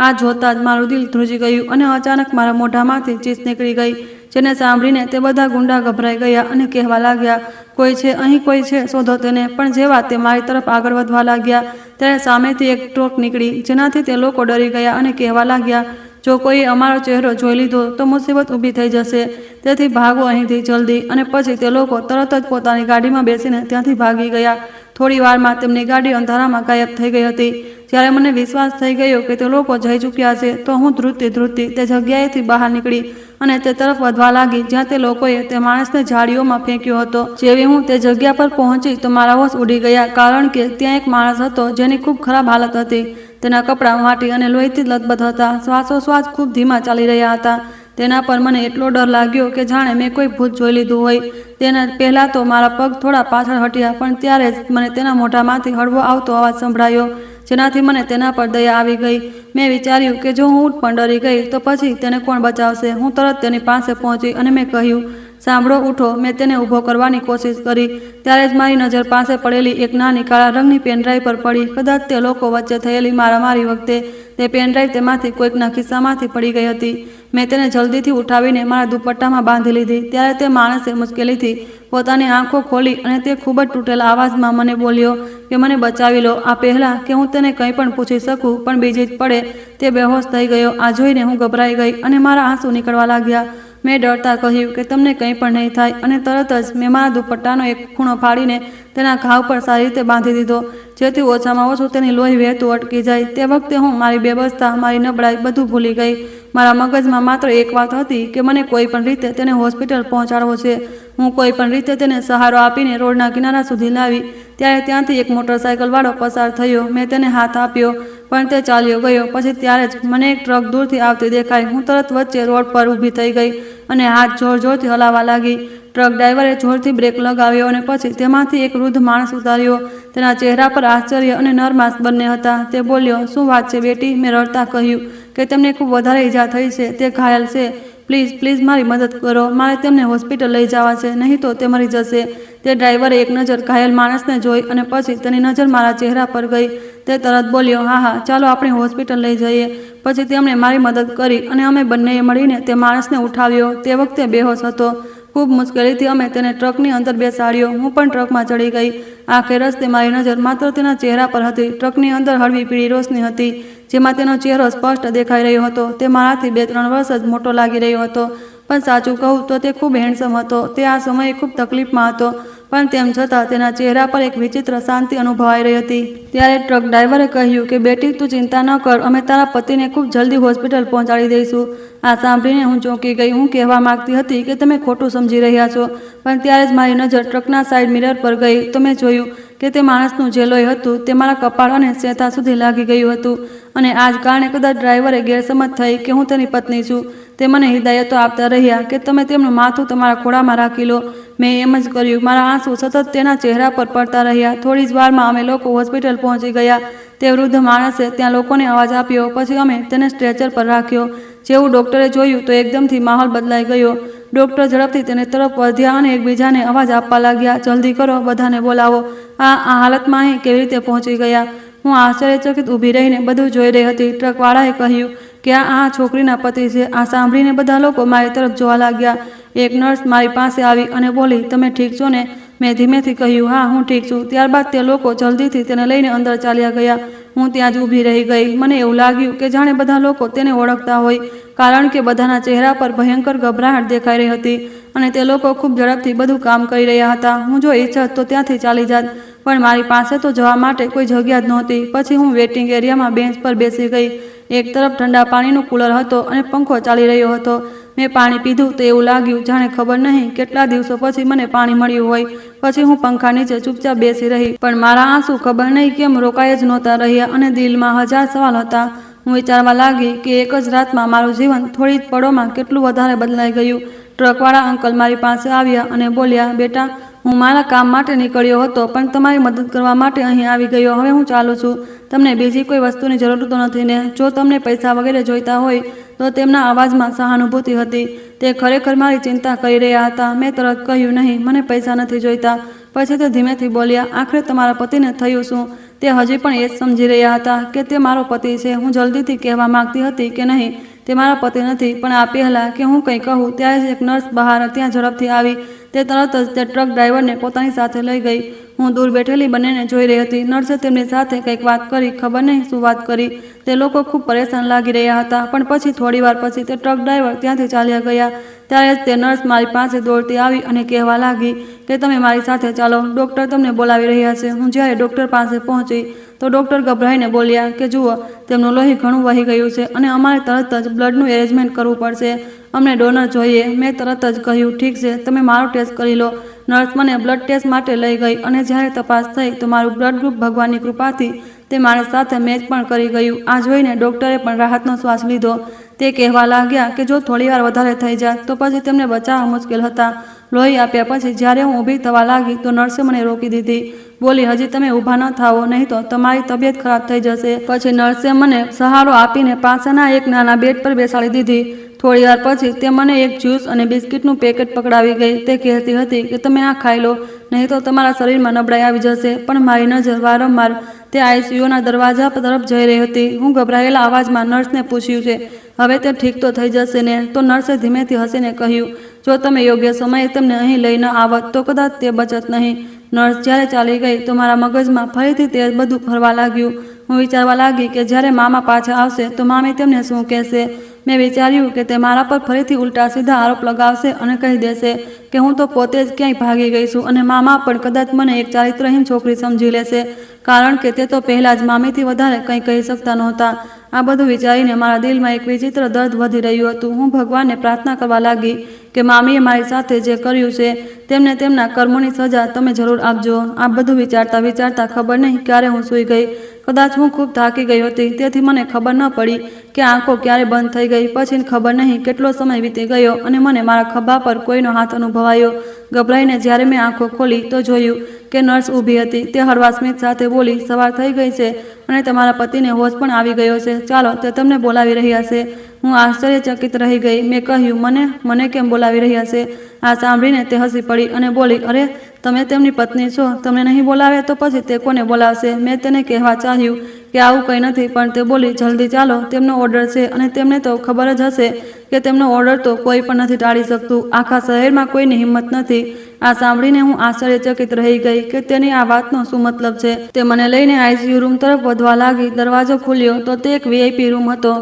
આ જોતાં જ મારું દિલ ધ્રુજી ગયું અને અચાનક મારા મોઢામાંથી ચીસ નીકળી ગઈ, જેને સાંભળીને તે બધા ગુંડા ગભરાઈ ગયા અને કહેવા લાગ્યા, કોઈ છે, અહીં કોઈ છે, શોધો તેને. પણ જેવા તે મારી તરફ આગળ વધવા લાગ્યા ત્યારે સામેથી એક ટ્રક નીકળી, જેનાથી તે લોકો ડરી ગયા અને કહેવા લાગ્યા, જો કોઈએ અમારો ચહેરો જોઈ લીધો તો મુસીબત ઊભી થઈ જશે, તેથી ભાગો અહીંથી જલ્દી. અને પછી તે લોકો તરત જ પોતાની ગાડીમાં બેસીને ત્યાંથી ભાગી ગયા. થોડી વારમાં તેમની ગાડી અંધારામાં ગાયબ થઈ ગઈ હતી. જ્યારે મને વિશ્વાસ થઈ ગયો કે તે લોકો જઈ ચૂક્યા છે તો હું ધ્રુજતી તે જગ્યાએથી બહાર નીકળી અને તે તરફ વધવા લાગી જ્યાં તે લોકોએ તે માણસને ઝાડીઓમાં ફેંક્યો હતો. જેવી હું તે જગ્યા પર પહોંચી તો મારા હોશ ઉડી ગયા, કારણ કે ત્યાં એક માણસ હતો જેની ખૂબ ખરાબ હાલત હતી. તેના કપડાં માટી અને લોહીથી લથબથ હતા. શ્વાસોશ્વાસ ખૂબ ધીમા ચાલી રહ્યા હતા. તેના પર મને એટલો ડર લાગ્યો કે જાણે મેં કોઈ ભૂત જોઈ લીધું હોય. તેના પહેલાં તો મારા પગ થોડા પાછળ હટ્યા, પણ ત્યારે જ મને તેના મોઢામાંથી હળવો આવતો અવાજ સંભળાયો, જેનાથી મને તેના પર દયા આવી ગઈ. મેં વિચાર્યું કે જો હું પણ ડરી ગઈ તો પછી તેને કોણ બચાવશે. હું તરત તેની પાસે પહોંચી અને મેં કહ્યું, સાંભળો, ઉઠો. મેં તેને ઊભો કરવાની કોશિશ કરી. ત્યારે જ મારી નજર પાસે પડેલી એક નાની કાળા રંગની પેનડ્રાઈવ પર પડી. કદાચ તે લોકો વચ્ચે થયેલી મારામારી વખતે તે પેનડ્રાઈવ તેમાંથી કોઈકના ખિસ્સામાંથી પડી ગઈ હતી. મેં તેને જલ્દીથી ઉઠાવીને મારા દુપટ્ટામાં બાંધી લીધી. ત્યારે તે માણસે મુશ્કેલીથી પોતાની આંખો ખોલી અને તે ખૂબ જ તૂટેલા અવાજમાં મને બોલ્યો કે મને બચાવી લો. આ પહેલાં કે હું તેને કંઈ પણ પૂછી શકું, પણ બીજી જ પડે તે બેહોશ થઈ ગયો. આ જોઈને હું ગભરાઈ ગઈ અને મારા આંસુ નીકળવા લાગ્યા. મેં ડરતા કહ્યું કે તમને કંઈ પણ નહીં થાય, અને તરત જ મેં મારા દુપટ્ટાનો એક ખૂણો ફાડીને તેના ઘાવ પર સારી રીતે બાંધી દીધો, જેથી ઓછામાં ઓછું તેની લોહી વહેતું અટકી જાય. તે વખતે હું મારી બેબસતા, મારી નબળાઈ બધું ભૂલી ગઈ. મારા મગજમાં માત્ર એક વાત હતી કે મને કોઈ પણ રીતે તેને હોસ્પિટલ પહોંચાડવો છે. હું કોઈ પણ રીતે તેને સહારો આપીને રોડના કિનારા સુધી લાવી. ત્યારે ત્યાંથી એક મોટરસાઇકલવાળો પસાર થયો. મેં તેને હાથ આપ્યો, પણ તે ચાલ્યો ગયો. પછી ત્યારે જ મને એક ટ્રક દૂરથી આવતી દેખાઈ. હું તરત વચ્ચે રોડ પર ઊભી થઈ ગઈ અને હાથ જોર જોરથી હલાવવા લાગી. ટ્રક ડ્રાઈવરે જોરથી બ્રેક લગાવ્યો અને પછી તેમાંથી એક વૃદ્ધ માણસ ઉતાર્યો. તેના ચહેરા પર આશ્ચર્ય અને નરમાશ બંને હતા. તે બોલ્યો, શું વાત છે બેટી? મેં રડતા કહ્યું કે તેમને ખૂબ વધારે ઈજા થઈ છે, તે ઘાયલ છે. પ્લીઝ પ્લીઝ મારી મદદ કરો. મારે તેમને હોસ્પિટલ લઈ જવા છે, નહીં તો તે મરી જશે. તે ડ્રાઈવરે એક નજર ઘાયલ માણસને જોઈ અને પછી તેની નજર મારા ચહેરા પર ગઈ. તે તરત બોલ્યો, હા હા, ચાલો આપણે હોસ્પિટલ લઈ જઈએ. પછી તેમણે મારી મદદ કરી અને અમે બંનેએ મળીને તે માણસને ઉઠાવ્યો. તે વખતે બેહોશ હતો. ખૂબ મુશ્કેલીથી અમે તેને ટ્રકની અંદર બેસાડ્યો. હું પણ ટ્રકમાં ચડી ગઈ. આખે રસ્તે મારી નજર માત્ર તેના ચહેરા પર હતી. ટ્રકની અંદર હળવી પીળી રોશની હતી, જેમાં તેનો ચહેરો સ્પષ્ટ દેખાઈ રહ્યો હતો. તે મારાથી 2-3 વર્ષ જ મોટો લાગી રહ્યો હતો, પણ સાચું કહું તો તે ખૂબ હેન્ડસમ હતો. તે આ સમયે ખૂબ તકલીફમાં હતો, પણ તેમ છતાં તેના ચહેરા પર એક વિચિત્ર શાંતિ અનુભવાઈ રહી હતી. ત્યારે ટ્રક ડ્રાઈવરે કહ્યું કે બેટી, તું ચિંતા ન કર, અમે તારા પતિને ખૂબ જલ્દી હોસ્પિટલ પહોંચાડી દઈશું. આ સાંભળીને હું ચોંકી ગઈ. હું કહેવા માંગતી હતી કે તમે ખોટું સમજી રહ્યા છો, પણ ત્યારે જ મારી નજર ટ્રકના સાઈડ મિરર પર ગઈ તો મેં જોયું કે તે માણસનું જે લોહી હતું તે મારા કપાળ અને સેતા સુધી લાગી ગયું હતું. અને આ જ કારણે કદાચ ડ્રાઈવરે ગેરસમજ થઈ કે હું તેની પત્ની છું. તે મને હિદાયતો આપતા રહ્યા કે તમે તેમનું માથું તમારા ખોળામાં રાખી લો. મેં એમ જ કર્યું. મારા આંસુ સતત તેના ચહેરા પર પડતા રહ્યા. થોડી જ વારમાં અમે લોકો હોસ્પિટલ પહોંચી ગયા. તે વૃદ્ધ માણસે ત્યાં લોકોને અવાજ આપ્યો. પછી અમે તેને સ્ટ્રેચર પર રાખ્યો. જેવું ડૉક્ટરે જોયું તો એકદમથી માહોલ બદલાઈ ગયો. ડૉક્ટર ઝડપથી તેની તરફ વધ્યા અને એકબીજાને અવાજ આપવા લાગ્યા, જલ્દી કરો, બધાને બોલાવો. આ હાલતમાં અહીં કેવી રીતે પહોંચી ગયા? હું આશ્ચર્યચકિત ઊભી રહીને બધું જોઈ રહી હતી. ટ્રકવાળાએ કહ્યું કે આ છોકરીના પતિ છે. આ સાંભળીને બધા લોકો મારી તરફ જોવા લાગ્યા. એક નર્સ મારી પાસે આવી અને બોલી, તમે ઠીક છો ને? મેં ધીમેથી કહ્યું, હા, હું ઠીક છું. ત્યારબાદ તે લોકો જલ્દીથી તેને લઈને અંદર ચાલ્યા ગયા. હું ત્યાં જ ઊભી રહી ગઈ. મને એવું લાગ્યું કે જાણે બધા લોકો તેને ઓળખતા હોય, કારણ કે બધાના ચહેરા પર ભયંકર ગભરાહટ દેખાઈ રહી હતી અને તે લોકો ખૂબ ઝડપથી બધું કામ કરી રહ્યા હતા. હું જો ઈચ્છત તો ત્યાંથી ચાલી જાત, પણ મારી પાસે તો જવા માટે કોઈ જગ્યા જ નહોતી. પછી હું વેઇટિંગ એરિયામાં બેન્ચ પર બેસી ગઈ. એક તરફ ઠંડા પાણીનું કુલર હતો અને પંખો ચાલી રહ્યો હતો. મેં પાણી પીધું તો એવું લાગ્યું જાણે ખબર નહીં કેટલા દિવસો પછી મને પાણી મળ્યું હોય. પછી હું પંખા નીચે ચૂપચાપ બેસી રહી, પણ મારા આંસુ ખબર નહીં કેમ રોકાઈ જ નહોતા રહ્યા અને દિલમાં હજાર સવાલ હતા. હું વિચારવા લાગી કે એક જ રાતમાં મારું જીવન થોડી જ પળોમાં કેટલું વધારે બદલાઈ ગયું. ટ્રકવાળા અંકલ મારી પાસે આવ્યા અને બોલ્યા, બેટા, હું મારા કામ માટે નીકળ્યો હતો, પણ તમારી મદદ કરવા માટે અહીં આવી ગયો. હવે હું ચાલું છું. તમને બીજી કોઈ વસ્તુની જરૂર તો નથી ને? જો તમને પૈસા વગેરે જોઈતા હોય તો તેમના અવાજમાં સહાનુભૂતિ હતી. તે ખરેખર મારી ચિંતા કરી રહ્યા હતા. મેં તરત કહ્યું, નહીં, મને પૈસા નથી જોઈતા. પછી તે ધીમેથી બોલ્યા, આખરે તમારા પતિને થયું શું? તે હજી પણ એ જ સમજી રહ્યા હતા કે તે મારો પતિ છે. હું જલ્દીથી કહેવા માંગતી હતી કે નહીં, તે મારા પતિ નથી. પણ આ પહેલાં કે હું કંઈ કહું ત્યારે જ એક નર્સ બહાર ત્યાં ઝડપથી આવી. તે તરત જ તે ટ્રક ડ્રાઈવરને પોતાની સાથે લઈ ગઈ. હું દૂર બેઠેલી બંનેને જોઈ રહી હતી. નર્સે તેમની સાથે કંઈક વાત કરી, ખબર નહીં શું વાત કરી. તે લોકો ખૂબ પરેશાન લાગી રહ્યા હતા. પણ પછી થોડીવાર પછી તે ટ્રક ડ્રાઈવર ત્યાંથી ચાલ્યા ગયા. ત્યારે જ તે નર્સ મારી પાસે દોડતી આવી અને કહેવા લાગી કે તમે મારી સાથે ચાલો, ડૉક્ટર તમને બોલાવી રહ્યા છે. હું જ્યારે ડૉક્ટર પાસે પહોંચી તો ડૉક્ટર ગભરાઈને બોલ્યા કે જુઓ, તેમનું લોહી ઘણું વહી ગયું છે અને અમારે તરત જ બ્લડનું એરેન્જમેન્ટ કરવું પડશે. અમને ડોનર જોઈએ. મેં તરત જ કહ્યું, ઠીક છે, તમે મારો ટેસ્ટ કરી લો. નર્સ મને બ્લડ ટેસ્ટ માટે લઈ ગઈ અને જ્યારે તપાસ થઈ તો મારું બ્લડ ગ્રુપ ભગવાનની કૃપાથી તે માણસ સાથે મેચ પણ કરી ગયું. આ જોઈને ડૉક્ટરે પણ રાહતનો શ્વાસ લીધો. તે કહેવા લાગ્યા કે જો થોડીવાર વધારે થઈ જાત તો પછી તેમને બચાવવા મુશ્કેલ હતા. લોહી આપ્યા પછી જ્યારે હું ઊભી થવા લાગી તો નર્સે મને રોકી દીધી. બોલી, હજી તમે ઊભા ન થાઓ, નહીં તો તમારી તબિયત ખરાબ થઈ જશે. પછી નર્સે મને સહારો આપીને પાસેના એક નાના બેડ પર બેસાડી દીધી. થોડીવાર પછી તે મને એક જ્યુસ અને બિસ્કિટનું પેકેટ પકડાવી ગઈ. તે કહેતી હતી કે તમે આ ખાઈ લો, નહીં તો તમારા શરીરમાં નબળાઈ આવી જશે. પણ મારી નજર વારંવાર તે આઈસીયુના દરવાજા તરફ જઈ રહી હતી. હું ગભરાયેલા અવાજમાં નર્સને પૂછ્યું છે, હવે તે ઠીક તો થઈ જશે ને? તો નર્સે ધીમેથી હસીને કહ્યું, જો તમે યોગ્ય સમયે તેમને અહીં લઈ ન આવત તો કદાચ તે બચત નહીં. નર્સ જ્યારે ચાલી ગઈ તો મારા મગજમાં ફરીથી તે બધું ફરવા લાગ્યું. હું વિચારવા લાગી કે જ્યારે મામા પાછા આવશે તો મામી તેમને શું કહેશે. મેં વિચાર્યું કે તે મારા પર ફરીથી ઉલટા સીધા આરોપ લગાવશે અને કહી દેશે કે હું તો પોતે જ ક્યાંય ભાગી ગઈ છું અને મામા પણ કદાચ મને એક ચારિત્રહીન છોકરી સમજી લેશે, કારણ કે તે તો પહેલાં જ મામીથી વધારે કંઈ કહી શકતા નહોતા. આ બધું વિચારીને મારા દિલમાં એક વિચિત્ર દર્દ વધી રહ્યું હતું. હું ભગવાનને પ્રાર્થના કરવા લાગી કે મામીએ મારી સાથે જે કર્યું છે તેમને તેમના કર્મોની સજા તમે જરૂર આપજો. આ બધું વિચારતા વિચારતા ખબર નહીં ક્યારે હું સૂઈ ગઈ. કદાચ હું ખૂબ થાકી ગઈ હતી, તેથી મને ખબર ન પડી કે આંખો ક્યારે બંધ થઈ ગઈ. પછી ખબર નહીં કેટલો સમય વીતી ગયો અને મને મારા ખભા પર કોઈનો હાથ અનુભવાયો. ગભરાઈને જ્યારે મેં આંખો ખોલી તો જોયું કે નર્સ ઊભી હતી. તે હળવા સ્મિત સાથે બોલી, સવાર થઈ ગઈ છે અને તમારા પતિને હોશ પણ આવી ગયો છે. ચાલો, તે તમને બોલાવી રહ્યા છે. હું આશ્ચર્યચકિત રહી ગઈ. મેં કહ્યું, મને કેમ બોલાવી રહ્યા છે? આ સાંભળીને તે હસી પડી અને બોલી, અરે તમે તેમની પત્ની છો, તમને નહીં બોલાવે તો પછી તે કોને બોલાવશે? મેં તેને કહેવા ચાહ્યું કે આવું કંઈ નથી, પણ તે બોલી, જલ્દી ચાલો, તેમનો ઓર્ડર છે અને તેમને તો ખબર જ હશે કે તેમનો ઓર્ડર તો કોઈ પણ નથી ટાળી શકતું. આખા શહેરમાં કોઈની હિંમત નથી. આ સાંભળીને હું આશ્ચર્યચકિત રહી ગઈ કે તેની આ વાતનો શું મતલબ છે. તે મને લઈને આઈસીયુ રૂમ તરફ વધવા લાગી. દરવાજો ખુલ્યો તો તે એક વીઆઈપી રૂમ હતો.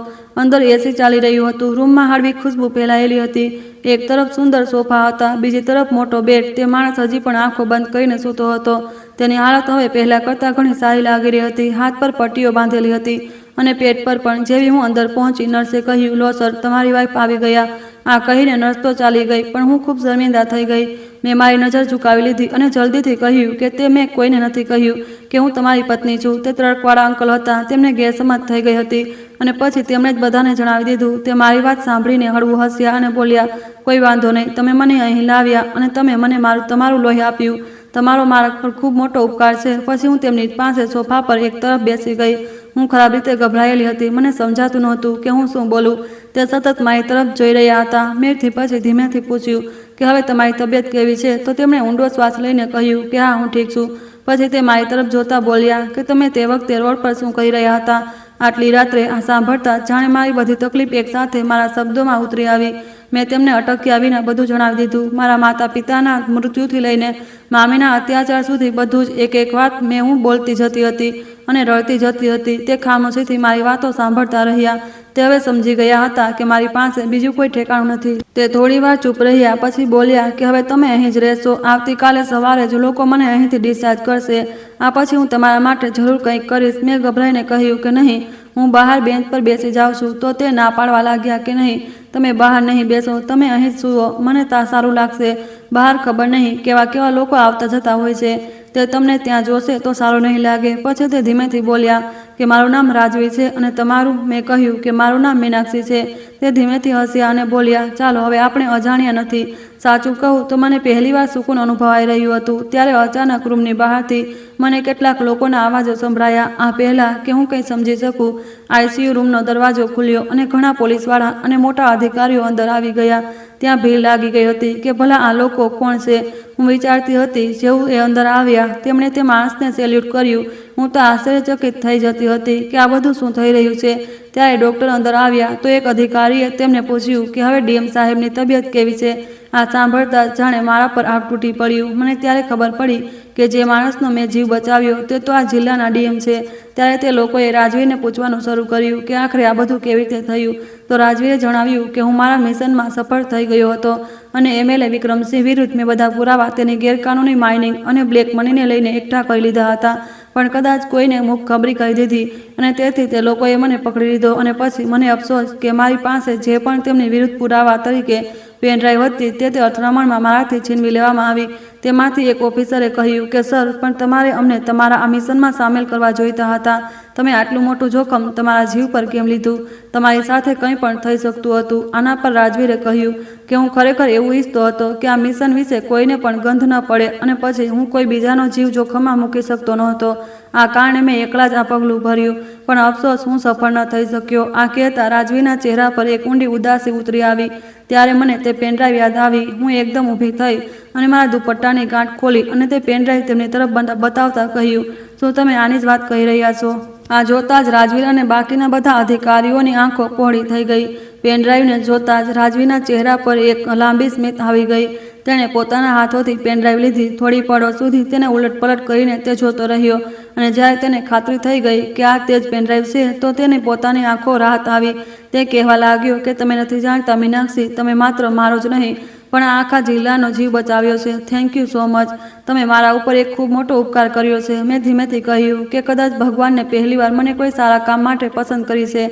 અંદર એસી ચાલી રહ્યું હતું. રૂમમાં હળવી ખુશ્બુ ફેલાયેલી હતી. એક તરફ સુંદર સોફા હતા, બીજી તરફ મોટો બેડ. તે માણસ હજી પણ આંખો બંધ કરીને સૂતો હતો. તેની હાલત હવે પહેલાં કરતાં ઘણી સારી લાગી રહી હતી. હાથ પર પટ્ટીઓ બાંધેલી હતી અને પેટ પર પણ. જેવી હું અંદર પહોંચી, નર્સે કહ્યું, લો સર, તમારી વાઈફ આવી ગયા. આ કહીને નર્સ તો ચાલી ગઈ, પણ હું ખૂબ શર્મિંદા થઈ ગઈ. મેં મારી નજર ઝુકાવી લીધી અને જલ્દીથી કહ્યું કે તે મેં કોઈને નથી કહ્યું કે હું તમારી પત્ની છું. તે ટ્રકવાળા અંકલ હતા. તેમને ગેરસમજ થઈ ગઈ હતી અને પછી તેમણે જ બધાને જણાવી દીધું. તે મારી વાત સાંભળીને હળવું હસ્યા અને બોલ્યા, કોઈ વાંધો નહીં, તમે મને અહીં લાવ્યા અને તમે મને તમારું લોહી આપ્યું. તમારો મારા પર ખૂબ મોટો ઉપકાર છે. પછી હું તેમની પાસે સોફા પર એક તરફ બેસી ગઈ. હું ખરાબ રીતે ગભરાયેલી હતી. મને સમજાતું નહોતું કે હું શું બોલું. તે સતત મારી તરફ જોઈ રહ્યા હતા. મેં પછી ધીમેથી પૂછ્યું કે હવે તમારી તબિયત કેવી છે? તો તેમણે ઊંડો શ્વાસ લઈને કહ્યું કે હા, હું ઠીક છું. પછી તે મારી તરફ જોતા બોલ્યા કે તમે તે વખતે રોડ પર શું કરી રહ્યા હતા આટલી રાત્રે? આ સાંભળતા જાણે મારી બધી તકલીફ એકસાથે મારા શબ્દોમાં ઉતરી આવી. મેં તેમને અટક્યા વિના બધું જણાવી દીધું. મારા માતા પિતાના મૃત્યુથી લઈને મામીના અત્યાચાર સુધી બધું જ એક એક વાત હું બોલતી જતી હતી અને રડતી જતી હતી. તે ખામોશીથી મારી વાતો સાંભળતા રહ્યા. તે હવે સમજી ગયા હતા કે મારી પાસે બીજું કોઈ ઠેકાણું નથી. તે થોડીવાર ચૂપ રહ્યા. પછી બોલ્યા કે હવે તમે અહીં જ રહેશો. આવતીકાલે સવારે જ લોકો મને અહીંથી ડિસ્ચાર્જ કરશે. આ પછી હું તમારા માટે જરૂર કંઈક કરીશ. મેં ગભરાઈને કહ્યું કે નહીં, હું બહાર બેન્ચ પર બેસી જાઉં છું. તો તે ના પાડવા લાગ્યા કે નહીં, તમે બહાર નહીં બેસો, તમે અહીં જ સૂવો, મને ત્યાં સારું લાગશે. બહાર ખબર નહીં કેવા કેવા લોકો આવતા જતા હોય છે. તે તમને ત્યાં જોશે તો સારું નહીં લાગે. પછી તે ધીમેથી બોલ્યા કે મારું નામ રાજવી છે અને તમારું? મેં કહ્યું કે મારું નામ મીનાક્ષી છે. તે ધીમેથી હસ્યા અને બોલ્યા, ચાલો, હવે આપણે અજાણ્યા નથી. સાચું કહું તો મને પહેલીવાર સુકૂન અનુભવાઈ રહ્યું હતું. ત્યારે અચાનક રૂમની બહારથી મને કેટલાક લોકોના અવાજો સંભળાયા. આ પહેલાં કે હું કંઈ સમજી શકું, આઈસીયુ રૂમનો દરવાજો ખુલ્યો અને ઘણા પોલીસવાળા અને મોટા અધિકારીઓ અંદર આવી ગયા. ત્યાં ભીડ લાગી ગઈ હતી કે ભલા આ લોકો કોણ છે. હું વિચારતી હતી. જેવું એ અંદર આવ્યા, તેમણે તે માણસને સેલ્યુટ કર્યું. હું તો આશ્ચર્યચકિત થઈ જતી હતી કે આ બધું શું થઈ રહ્યું છે. ત્યારે ડૉક્ટર અંદર આવ્યા તો એક અધિકારીએ તેમને પૂછ્યું કે હવે ડીએમ સાહેબની તબિયત કેવી છે. આ સાંભળતા જાણે મારા પર આગ તૂટી પડ્યું. મને ત્યારે ખબર પડી કે જે માણસનો મેં જીવ બચાવ્યો તે તો આ જિલ્લાના ડીએમ છે. ત્યારે તે લોકોએ રાજવીરને પૂછવાનું શરૂ કર્યું કે આખરે આ બધું કેવી રીતે થયું. તો રાજવીરે જણાવ્યું કે હું મારા મિશનમાં સફળ થઈ ગયો હતો અને એમએલએ વિક્રમસિંહ વિરુદ્ધ મેં બધા પુરાવા તેની ગેરકાનૂની માઇનિંગ અને બ્લેક મનીને લઈને એકઠા કરી લીધા હતા, પણ કદાચ કોઈને મુખખબરી કરી દીધી અને તેથી તે લોકોએ મને પકડી લીધો. અને પછી મને અફસોસ કે મારી પાસે જે પણ તેમની વિરુદ્ધ પુરાવા તરીકે પેન ડ્રાઈવ હતી તે અથડામણમાં મારાથી છીનવી લેવામાં આવી. તેમાંથી એક ઓફિસરે કહ્યું કે સર, પણ તમારે અમને તમારા આ મિશનમાં સામેલ કરવા જોઈતા હતા. તમે આટલું મોટું જોખમ તમારા જીવ પર કેમ લીધું? તમારી સાથે કંઈ પણ થઈ શકતું હતું. આના પર રાજવીરે કહ્યું કે હું ખરેખર એવું ઈચ્છતો હતો કે આ મિશન વિશે કોઈને પણ ગંધ ન પડે અને પછી હું કોઈ બીજાનો જીવ જોખમમાં મૂકી શકતો નહોતો. આ કારણે મેં એકલા જ આ પગલું ભર્યું, પણ અફસોસ હું સફળ ન થઈ શક્યો. આ કહેતા રાજવીના ચહેરા પર એક ઊંડી ઉદાસી ઉતરી આવી. ત્યારે મને તે પેનડ્રાઈવ યાદ આવી. હું એકદમ ઊભી થઈ અને મારા દુપટ્ટાની ગાંઠ ખોલી અને તે પેનડ્રાઈવ તેમની તરફ બતાવતા કહ્યું, શું તમે આની જ વાત કહી રહ્યા છો? આ જોતા જ રાજવીર અને બાકીના બધા અધિકારીઓની આંખો પહોળી થઈ ગઈ. પેનડ્રાઈવને જોતા જ રાજવીના ચહેરા પર એક લાંબી સ્મિત આવી ગઈ. તેણે પોતાના હાથોથી પેનડ્રાઈવ લીધી. થોડી પળો સુધી તેને ઉલટપલટ કરીને તે જોતો રહ્યો અને જ્યારે તેને ખાતરી થઈ ગઈ કે આ તે જ પેનડ્રાઈવ છે તો તેની પોતાની આંખો રાહત આવી. તે કહેવા લાગ્યો કે તમે નથી જાણતા મીનાક્ષી, તમે માત્ર મારો જ નહીં પણ આ આખા જિલ્લાનો જીવ બચાવ્યો છે. Thank you so much. તમે મારા ઉપર એક ખૂબ મોટો ઉપકાર કર્યો છે. મેં ધીમેથી કહ્યું કે કદાચ ભગવાનને પહેલીવાર મને કોઈ સારા કામ માટે પસંદ કરી છે.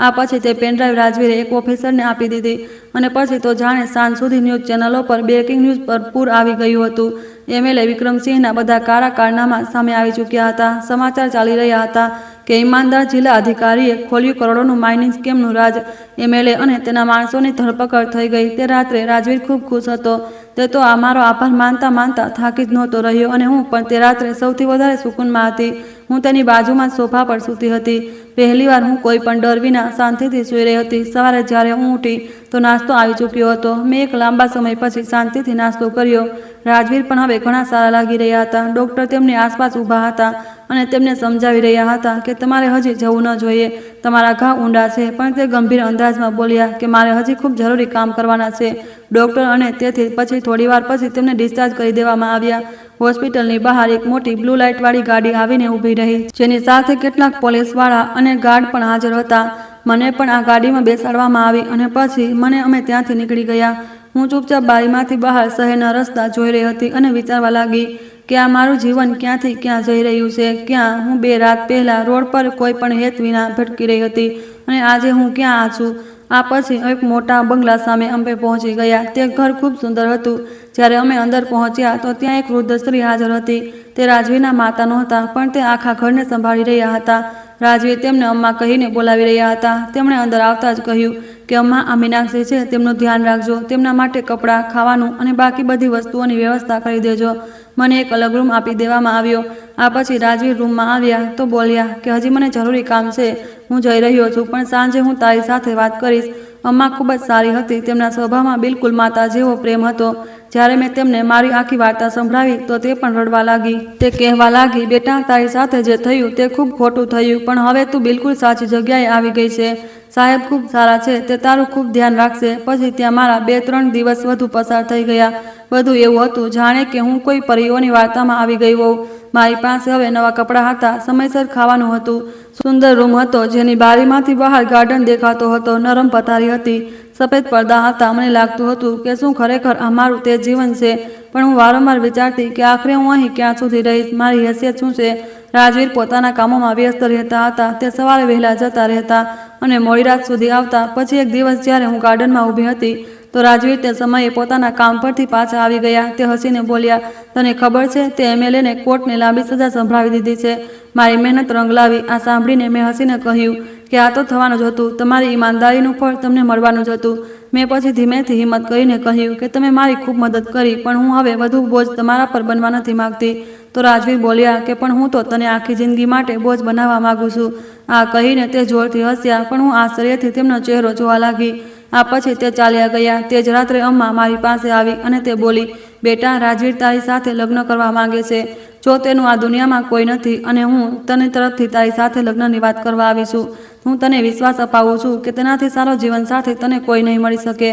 આ પછી તે પેનડ્રાઈવ રાજવીરે એક ઓફિસરને આપી દીધી અને પછી તો જાણે સાંજ સુધી ન્યૂઝ ચેનલો પર બ્રેકિંગ ન્યૂઝ પર પૂર આવી ગયું હતું. એમએલએ વિક્રમસિંહના બધા કાળા કારનામા સામે આવી ચૂક્યા હતા. સમાચાર ચાલી રહ્યા હતા કે ઈમાનદાર જિલ્લા અધિકારીએ ખોલ્યું કરોડોનું માઇનિંગ સ્કેમનું રાજ. એમએલએ અને તેના માણસોની ધરપકડ થઈ ગઈ. તે રાત્રે રાજવીર ખૂબ ખુશ હતો. તે તો આ મારો આભાર માનતા માનતા થાકી જ નહોતો રહ્યો અને હું પણ તે રાત્રે સૌથી વધારે સુકૂનમાં હતી. હું તેની બાજુમાં સોફા પર સૂતી હતી. પહેલીવાર હું કોઈ પણ ડર વિના શાંતિથી સૂઈ રહી હતી. સવારે જ્યારે હું ઉઠી તો નાસ્તો આવી ચૂક્યો હતો. મેં એક લાંબા સમય પછી શાંતિથી નાસ્તો કર્યો. રાજવીર પણ હવે ઘણા સારા લાગી રહ્યા હતા. ડૉક્ટર તેમની આસપાસ ઊભા હતા અને તેમને સમજાવી રહ્યા હતા કે તમારે હજી જવું ન જોઈએ, તમારા ઘા ઊંડા છે. પણ તે ગંભીર અંદાજમાં બોલ્યા કે મારે હજી ખૂબ જરૂરી કામ કરવાના છે ડૉક્ટર. અને તેથી પછી થોડીવાર પછી તેમને ડિસ્ચાર્જ કરી દેવામાં આવ્યા. હોસ્પિટલની બહાર એક મોટી બ્લુ લાઇટવાળી ગાડી આવીને ઊભી રહી, જેની સાથે કેટલાક પોલીસવાળા અને ગાર્ડ પણ હાજર હતા. મને પણ આ ગાડીમાં બેસાડવામાં આવી અને પછી અમે ત્યાંથી નીકળી ગયા. હું ચૂપચાપ બારીમાંથી બહાર શહેરના રસ્તા જોઈ રહી હતી અને વિચારવા લાગી કે આ મારું જીવન ક્યાંથી ક્યાં જઈ રહ્યું છે. ક્યાં હું 2 રાત પહેલાં રોડ પર કોઈ પણ હેત વિના ભટકી રહી હતી અને આજે હું ક્યાં આ છું. આ પછી એક મોટા બંગલા સામે અમે પહોંચી ગયા. તે ઘર ખૂબ સુંદર હતું. જ્યારે અમે અંદર પહોંચ્યા તો ત્યાં એક વૃદ્ધ સ્ત્રી હાજર હતી. તે રાજવીના માતા નહોતા, પણ તે આખા ઘરને સંભાળી રહ્યા હતા. રાજવીર તેમને અમ્મા કહીને બોલાવી રહ્યા હતા. તેમણે અંદર આવતા જ કહ્યું કે અમ્મા, આ મીનાક્ષી છે, તેમનું ધ્યાન રાખજો. તેમના માટે કપડાં, ખાવાનું અને બાકી બધી વસ્તુઓની વ્યવસ્થા કરી દેજો. મને એક અલગ રૂમ આપી દેવામાં આવ્યો. આ પછી રાજવીર રૂમમાં આવ્યા તો બોલ્યા કે હજી મને જરૂરી કામ છે, હું જઈ રહ્યો છું, પણ સાંજે હું તારી સાથે વાત કરીશ. અમ્મા ખૂબ જ સારી હતી. તેમના સ્વભાવમાં બિલકુલ માતા જેવો પ્રેમ હતો. જ્યારે મેં તેમને મારી આખી વાર્તા સંભળાવી તો તે પણ રડવા લાગી. તે કહેવા લાગી, બેટા, તારી સાથે જે થયું તે ખૂબ ખોટું થયું, પણ હવે તું બિલકુલ સાચી જગ્યાએ આવી ગઈ છે. સાહેબ ખૂબ સારા છે, તે તારું ખૂબ ધ્યાન રાખશે. પછી ત્યાં મારા 2-3 દિવસ વધુ પસાર થઈ ગયા. બધું એવું હતું જાણે કે હું કોઈ પરીઓની વાર્તામાં આવી ગઈ હોઉં. મારી પાસે હવે નવા કપડાં હતા, સમયસર ખાવાનું હતું, સુંદર રૂમ હતો જેની બારીમાંથી બહાર ગાર્ડન દેખાતો હતો, નરમ પથારી હતી, સફેદ પડદા હતા. મને લાગતું હતું કે શું ખરેખર આ મારું તે જીવન છે? પણ હું વારંવાર વિચારતી કે આખરે હું અહીં ક્યાં સુધી રહીશ, મારી હેસિયત શું છે? રાજવીર પોતાના કામોમાં વ્યસ્ત રહેતા હતા. તે સવારે વહેલા જતા રહેતા અને મોડી રાત સુધી આવતા. પછી એક દિવસ જ્યારે હું ગાર્ડનમાં ઊભી હતી તો રાજવીર તે સમયે પોતાના કામ પરથી પાછા આવી ગયા. તે હસીને બોલ્યા, તને ખબર છે, તે એમએલએને કોર્ટની લાંબી સજા સંભળાવી દીધી છે. મારી મહેનત રંગ લાવી. આ સાંભળીને મેં હસીને કહ્યું કે આ તો થવાનું જ હતું. તમારી ઈમાનદારીનું ફળ તમને મળવાનું જ હતું. મેં પછી ધીમેથી હિંમત કરીને કહ્યું કે તમે મારી ખૂબ મદદ કરી, પણ હું હવે વધુ બોજ તમારા પર બનવા નથી માગતી. તો રાજવીર બોલ્યા કે પણ હું તો તને આખી જિંદગી માટે બોજ બનાવવા માગું છું. આ કહીને તે જોરથી હસ્યા, પણ હું આશ્ચર્યથી તેમનો ચહેરો જોવા લાગી. આ પછી તે ચાલ્યા ગયા. તે જ રાત્રે અમ્મા મારી પાસે આવી અને તે બોલી, બેટા, રાજવીર તારી સાથે લગ્ન કરવા માંગે છે. જો તેનું આ દુનિયામાં કોઈ નથી અને હું તને તરફથી તારી સાથે લગ્નની વાત કરવા આવી છું. હું તને વિશ્વાસ અપાવું છું કે તેનાથી સારો જીવનસાથી તને કોઈ નહીં મળી શકે.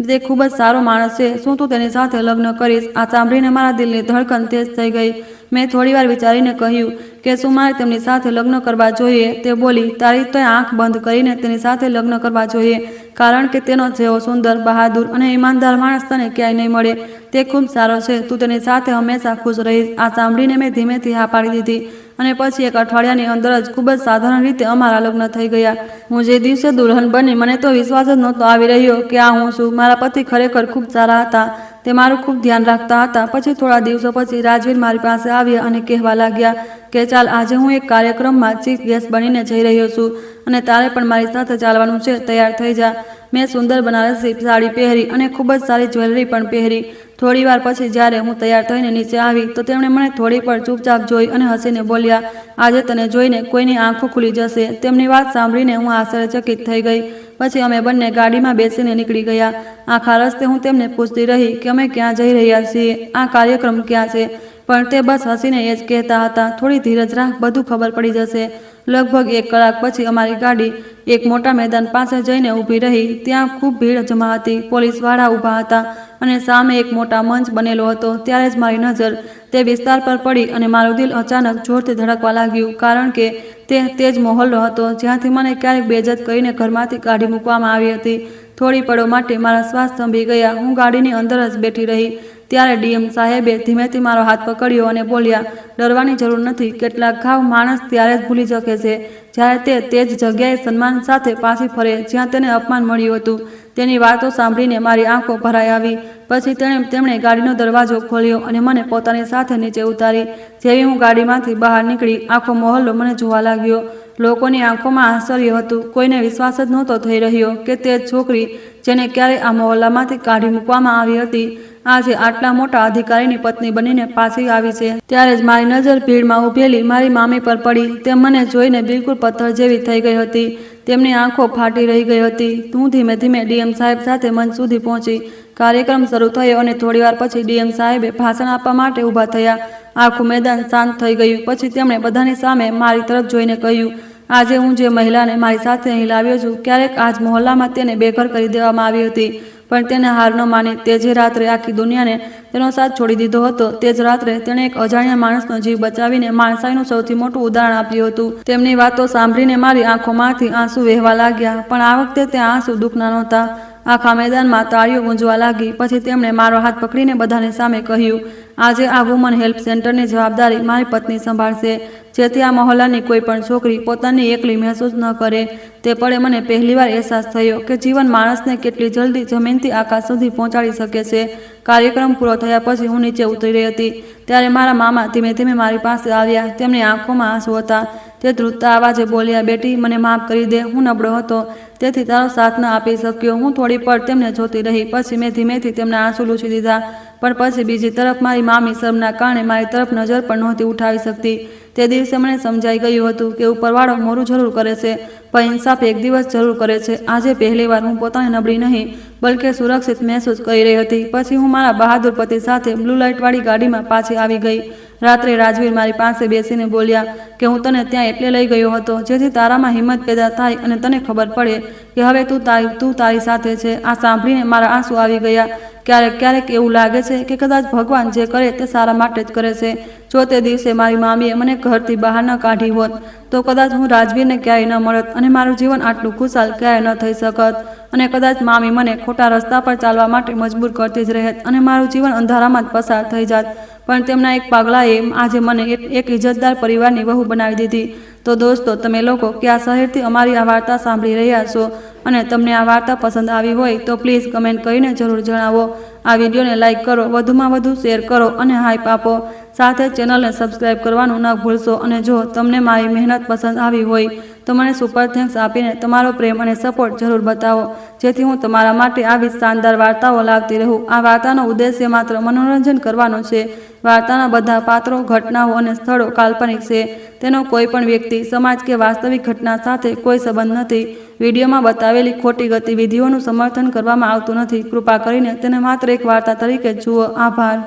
તે ખૂબ જ સારો માણસ છે. શું તું તેની સાથે લગ્ન કરીશ? આ સાંભળીને મારા દિલની ધડકન તેજ થઈ ગઈ. મેં થોડીવાર વિચારીને કહ્યું કે શું મારે તેમની સાથે લગ્ન કરવા જોઈએ? તે બોલી, તારી તો આંખ બંધ કરીને તેની સાથે લગ્ન કરવા જોઈએ, કારણ કે તેનો જેવો સુંદર, બહાદુર અને ઈમાનદાર માણસ તને ક્યાંય નહીં મળે. તે ખૂબ સારો છે. તું તેની સાથે હંમેશા ખુશ રહીશ. આ સાંભળીને મેં ધીમેથી હા પાડી દીધી. અને પછી એક અઠવાડિયાની અંદર જ ખૂબ જ સાધારણ રીતે અમારા લગ્ન થઈ ગયા. હું જે દિવસે દુલ્હન બની મને તો વિશ્વાસ જ નહોતો આવી રહ્યો કે આ હું છું. મારા પતિ ખરેખર ખૂબ સારા હતા. તે મારું ખૂબ ધ્યાન રાખતા હતા. પછી થોડા દિવસો પછી રાજવીર મારી પાસે આવ્યા અને કહેવા લાગ્યા કે ચાલ આજે હું એક કાર્યક્રમમાં ચીફ ગેસ્ટ બનીને જઈ રહ્યો છું અને તારે પણ મારી સાથે ચાલવાનું છે, તૈયાર થઈ જા. મેં સુંદર બનારસી સાડી પહેરી અને ખૂબ જ સારી જ્વેલરી પણ પહેરી. થોડી વાર પછી જ્યારે હું તૈયાર થઈને નીચે આવી તો તેમણે મને થોડી પર ચૂપચાપ જોઈ અને હસીને બોલ્યા, આજે તને જોઈને કોઈની આંખો ખુલી જશે. તેમની વાત સાંભળીને હું આશ્ચર્યચકિત થઈ ગઈ. પછી અમે બંને ગાડીમાં બેસીને નીકળી ગયા. આખા રસ્તે હું તેમને પૂછતી રહી કે અમે ક્યાં જઈ રહ્યા છીએ, આ કાર્યક્રમ ક્યાં છે, પણ તે બસ હસીને એ જ કહેતા હતા, થોડી ધીરજ રાખ, બધું ખબર પડી જશે. લગભગ 1 કલાક પછી અમારી ગાડી એક મોટા મેદાન પાસે જઈને ઊભી રહી. ત્યાં ખૂબ ભીડ જમા હતી. પોલીસવાળા ઊભા હતા અને સામે એક મોટા મંચ બનેલો હતો. ત્યારે જ મારી નજર તે વિસ્તાર પર પડી અને મારું દિલ અચાનક જોરથી ધડકવા લાગ્યું, કારણ કે તે જ મહોલ્લો હતો જ્યાંથી મને ક્યારેક બેઇજ્જત કરીને ઘરમાંથી કાઢી મૂકવામાં આવી હતી. થોડી પળો માટે મારા શ્વાસ થંભી ગયા. હું ગાડીની અંદર જ બેઠી રહી. ત્યારે ડીએમ સાહેબે ધીમેથી મારો હાથ પકડ્યો અને બોલ્યા, ડરવાની જરૂર નથી. કેટલાક ઘાવ માણસ ત્યારે જ ભૂલી શકે છે જ્યારે તે જ જગ્યાએ સન્માન સાથે પાછી ફરે જ્યાં તેને અપમાન મળ્યું હતું. તેની વાતો સાંભળીને મારી આંખો ભરાઈ આવી. પછી તેમણે ગાડીનો દરવાજો ખોલ્યો અને મને પોતાની સાથે નીચે ઉતારી. જેવી હું ગાડીમાંથી બહાર નીકળી, આખો મહોલ્લો મને જોવા લાગ્યો. લોકોની આંખોમાં આશ્ચર્ય હતું. કોઈને વિશ્વાસ જ નહોતો થઈ રહ્યો કે તે છોકરી જેને ક્યારે આ મહોલ્લામાંથી કાઢી મૂકવામાં આવી હતી આજે આટલા મોટા અધિકારીની પત્ની બનીને પાછી આવી છે. ત્યારે જ મારી નજર ભીડમાં ઊભેલી મારી મામી પર પડી. તે મને જોઈને બિલકુલ પથ્થર જેવી થઈ ગઈ હતી. તેમની આંખો ફાટી રહી ગઈ હતી. હું ધીમે ધીમે ડીએમ સાહેબ સાથે મંચ સુધી પહોંચી. કાર્યક્રમ શરૂ થયો અને થોડીવાર પછી ડીએમ સાહેબે ભાષણ આપવા માટે ઊભા થયા. આખું મેદાન શાંત થઈ ગયું. પછી તેમણે બધાની સામે મારી તરફ જોઈને કહ્યું, આજે હું જે મહિલાને મારી સાથે અહીં લાવ્યો છું, ક્યારેક આજ મહોલ્લામાં તેને બેઘર કરી દેવામાં આવી હતી, પણ તેને હાર ન માની. તે જે રાત્રે આખી દુનિયાને તેનો સાથ છોડી દીધો હતો, તે જ રાત્રે તેણે એક અજાણ્યા માણસનો જીવ બચાવીને માણસાઈનું સૌથી મોટું ઉદાહરણ આપ્યું હતું. તેમની વાતો સાંભળીને મારી આંખોમાંથી આંસુ વહેવા લાગ્યા, પણ આ વખતે તે આંસુ દુઃખના નહોતા. આખા મેદાનમાં તાળીઓ ગુંજવા લાગી. પછી તેમણે મારો હાથ પકડીને બધાની સામે કહ્યું, આજે આ વુમન હેલ્પ સેન્ટરની જવાબદારી મારી પત્ની સંભાળશે, જેથી આ મહોલ્લાની કોઈ પણ છોકરી પોતાની એકલી મહેસૂસ ન કરે. તે પળે મને પહેલીવાર અહેસાસ થયો કે જીવન માણસને કેટલી જલ્દી જમીનથી આકાશ સુધી પહોંચાડી શકે છે. કાર્યક્રમ પૂરો થયા પછી હું નીચે ઉતરી રહી હતી. ત્યારે મારા મામા ધીમે ધીમે મારી પાસે આવ્યા. તેમની આંખોમાં આંસુ હતા. તે ધ્રુજતા અવાજે બોલ્યા, બેટી, મને માફ કરી દે. હું નબળો હતો, તેથી તારો સાથ ન આપી શક્યો. હું થોડી પળ તેમને જોતી રહી. પછી મેં ધીમેથી તેમના આંસુ લૂછી દીધા. પણ પછી બીજી તરફ મારી મામી શરમના કારણે મારી તરફ નજર પણ નહોતી ઉઠાવી શકતી. તે દિવસે મને સમજાઈ ગયું હતું કે ઉપરવાળો મોરું જરૂર કરે છે, પણ ઇન્સાફ એક દિવસ જરૂર કરે છે. આજે પહેલીવાર હું પોતાને નબળી નહીં બલકે સુરક્ષિત મહેસૂસ કરી રહી હતી. પછી હું મારા બહાદુર પતિ સાથે બ્લુ લાઇટવાળી ગાડીમાં પાછી આવી ગઈ. રાત્રે રાજવીર મારી પાસે બેસીને બોલ્યા કે હું તને ત્યાં એટલે લઈ ગયો હતો જેથી તારામાં હિંમત પેદા થાય અને તને ખબર પડે કે હવે તું તારી સાથે છે. આ સાંભળીને મારા આંસુ આવી ગયા. ક્યારેક એવું લાગે છે કે કદાચ ભગવાન જે કરે તે સારા માટે જ કરે છે. જો તે દિવસે મારી મામીએ મને ઘરથી બહાર ન કાઢી હોત તો કદાચ હું રાજવીરને ક્યારેય ન મળત અને મારું જીવન આટલું ખુશાલ ક્યારેય ન થઈ શકત. અને કદાચ મામી મને ખોટા રસ્તા પર ચાલવા માટે મજબૂર કરતી જ રહેત અને મારું જીવન અંધારામાં જ પસાર થઈ જાત. પણ તેમના એક પગલાએ આજે મને એક ઇજ્જતદાર પરિવારની વહુ બનાવી દીધી. તો દોસ્તો, તમે લોકો કયા શહેરથી અમારી આ વાર્તા સાંભળી રહ્યા છો અને તમને આ વાર્તા પસંદ આવી હોય તો પ્લીઝ કમેન્ટ કરીને જરૂર જણાવો. આ વિડીયોને લાઇક કરો, વધુમાં વધુ શેર કરો અને હાઈપ આપો. સાથે ચેનલને સબસ્ક્રાઈબ કરવાનું ન ભૂલશો. અને જો તમને મારી મહેનત પસંદ આવી હોય તો મને સુપર થેન્ક્સ આપીને તમારો પ્રેમ અને સપોર્ટ જરૂર બતાવો, જેથી હું તમારા માટે આવી શાનદાર વાર્તાઓ લાવતી રહું. આ વાર્તાનો ઉદ્દેશ્ય માત્ર મનોરંજન કરવાનો છે. વાર્તાના બધા પાત્રો, ઘટનાઓ અને સ્થળો કાલ્પનિક છે. તેનો કોઈ પણ વ્યક્તિ, સમાજ કે વાસ્તવિક ઘટના સાથે કોઈ સંબંધ નથી. વિડીયોમાં બતાવેલી ખોટી ગતિવિધિઓનું સમર્થન કરવામાં આવતું નથી. કૃપા કરીને તેને માત્ર એક વાર્તા તરીકે જુઓ. આભાર.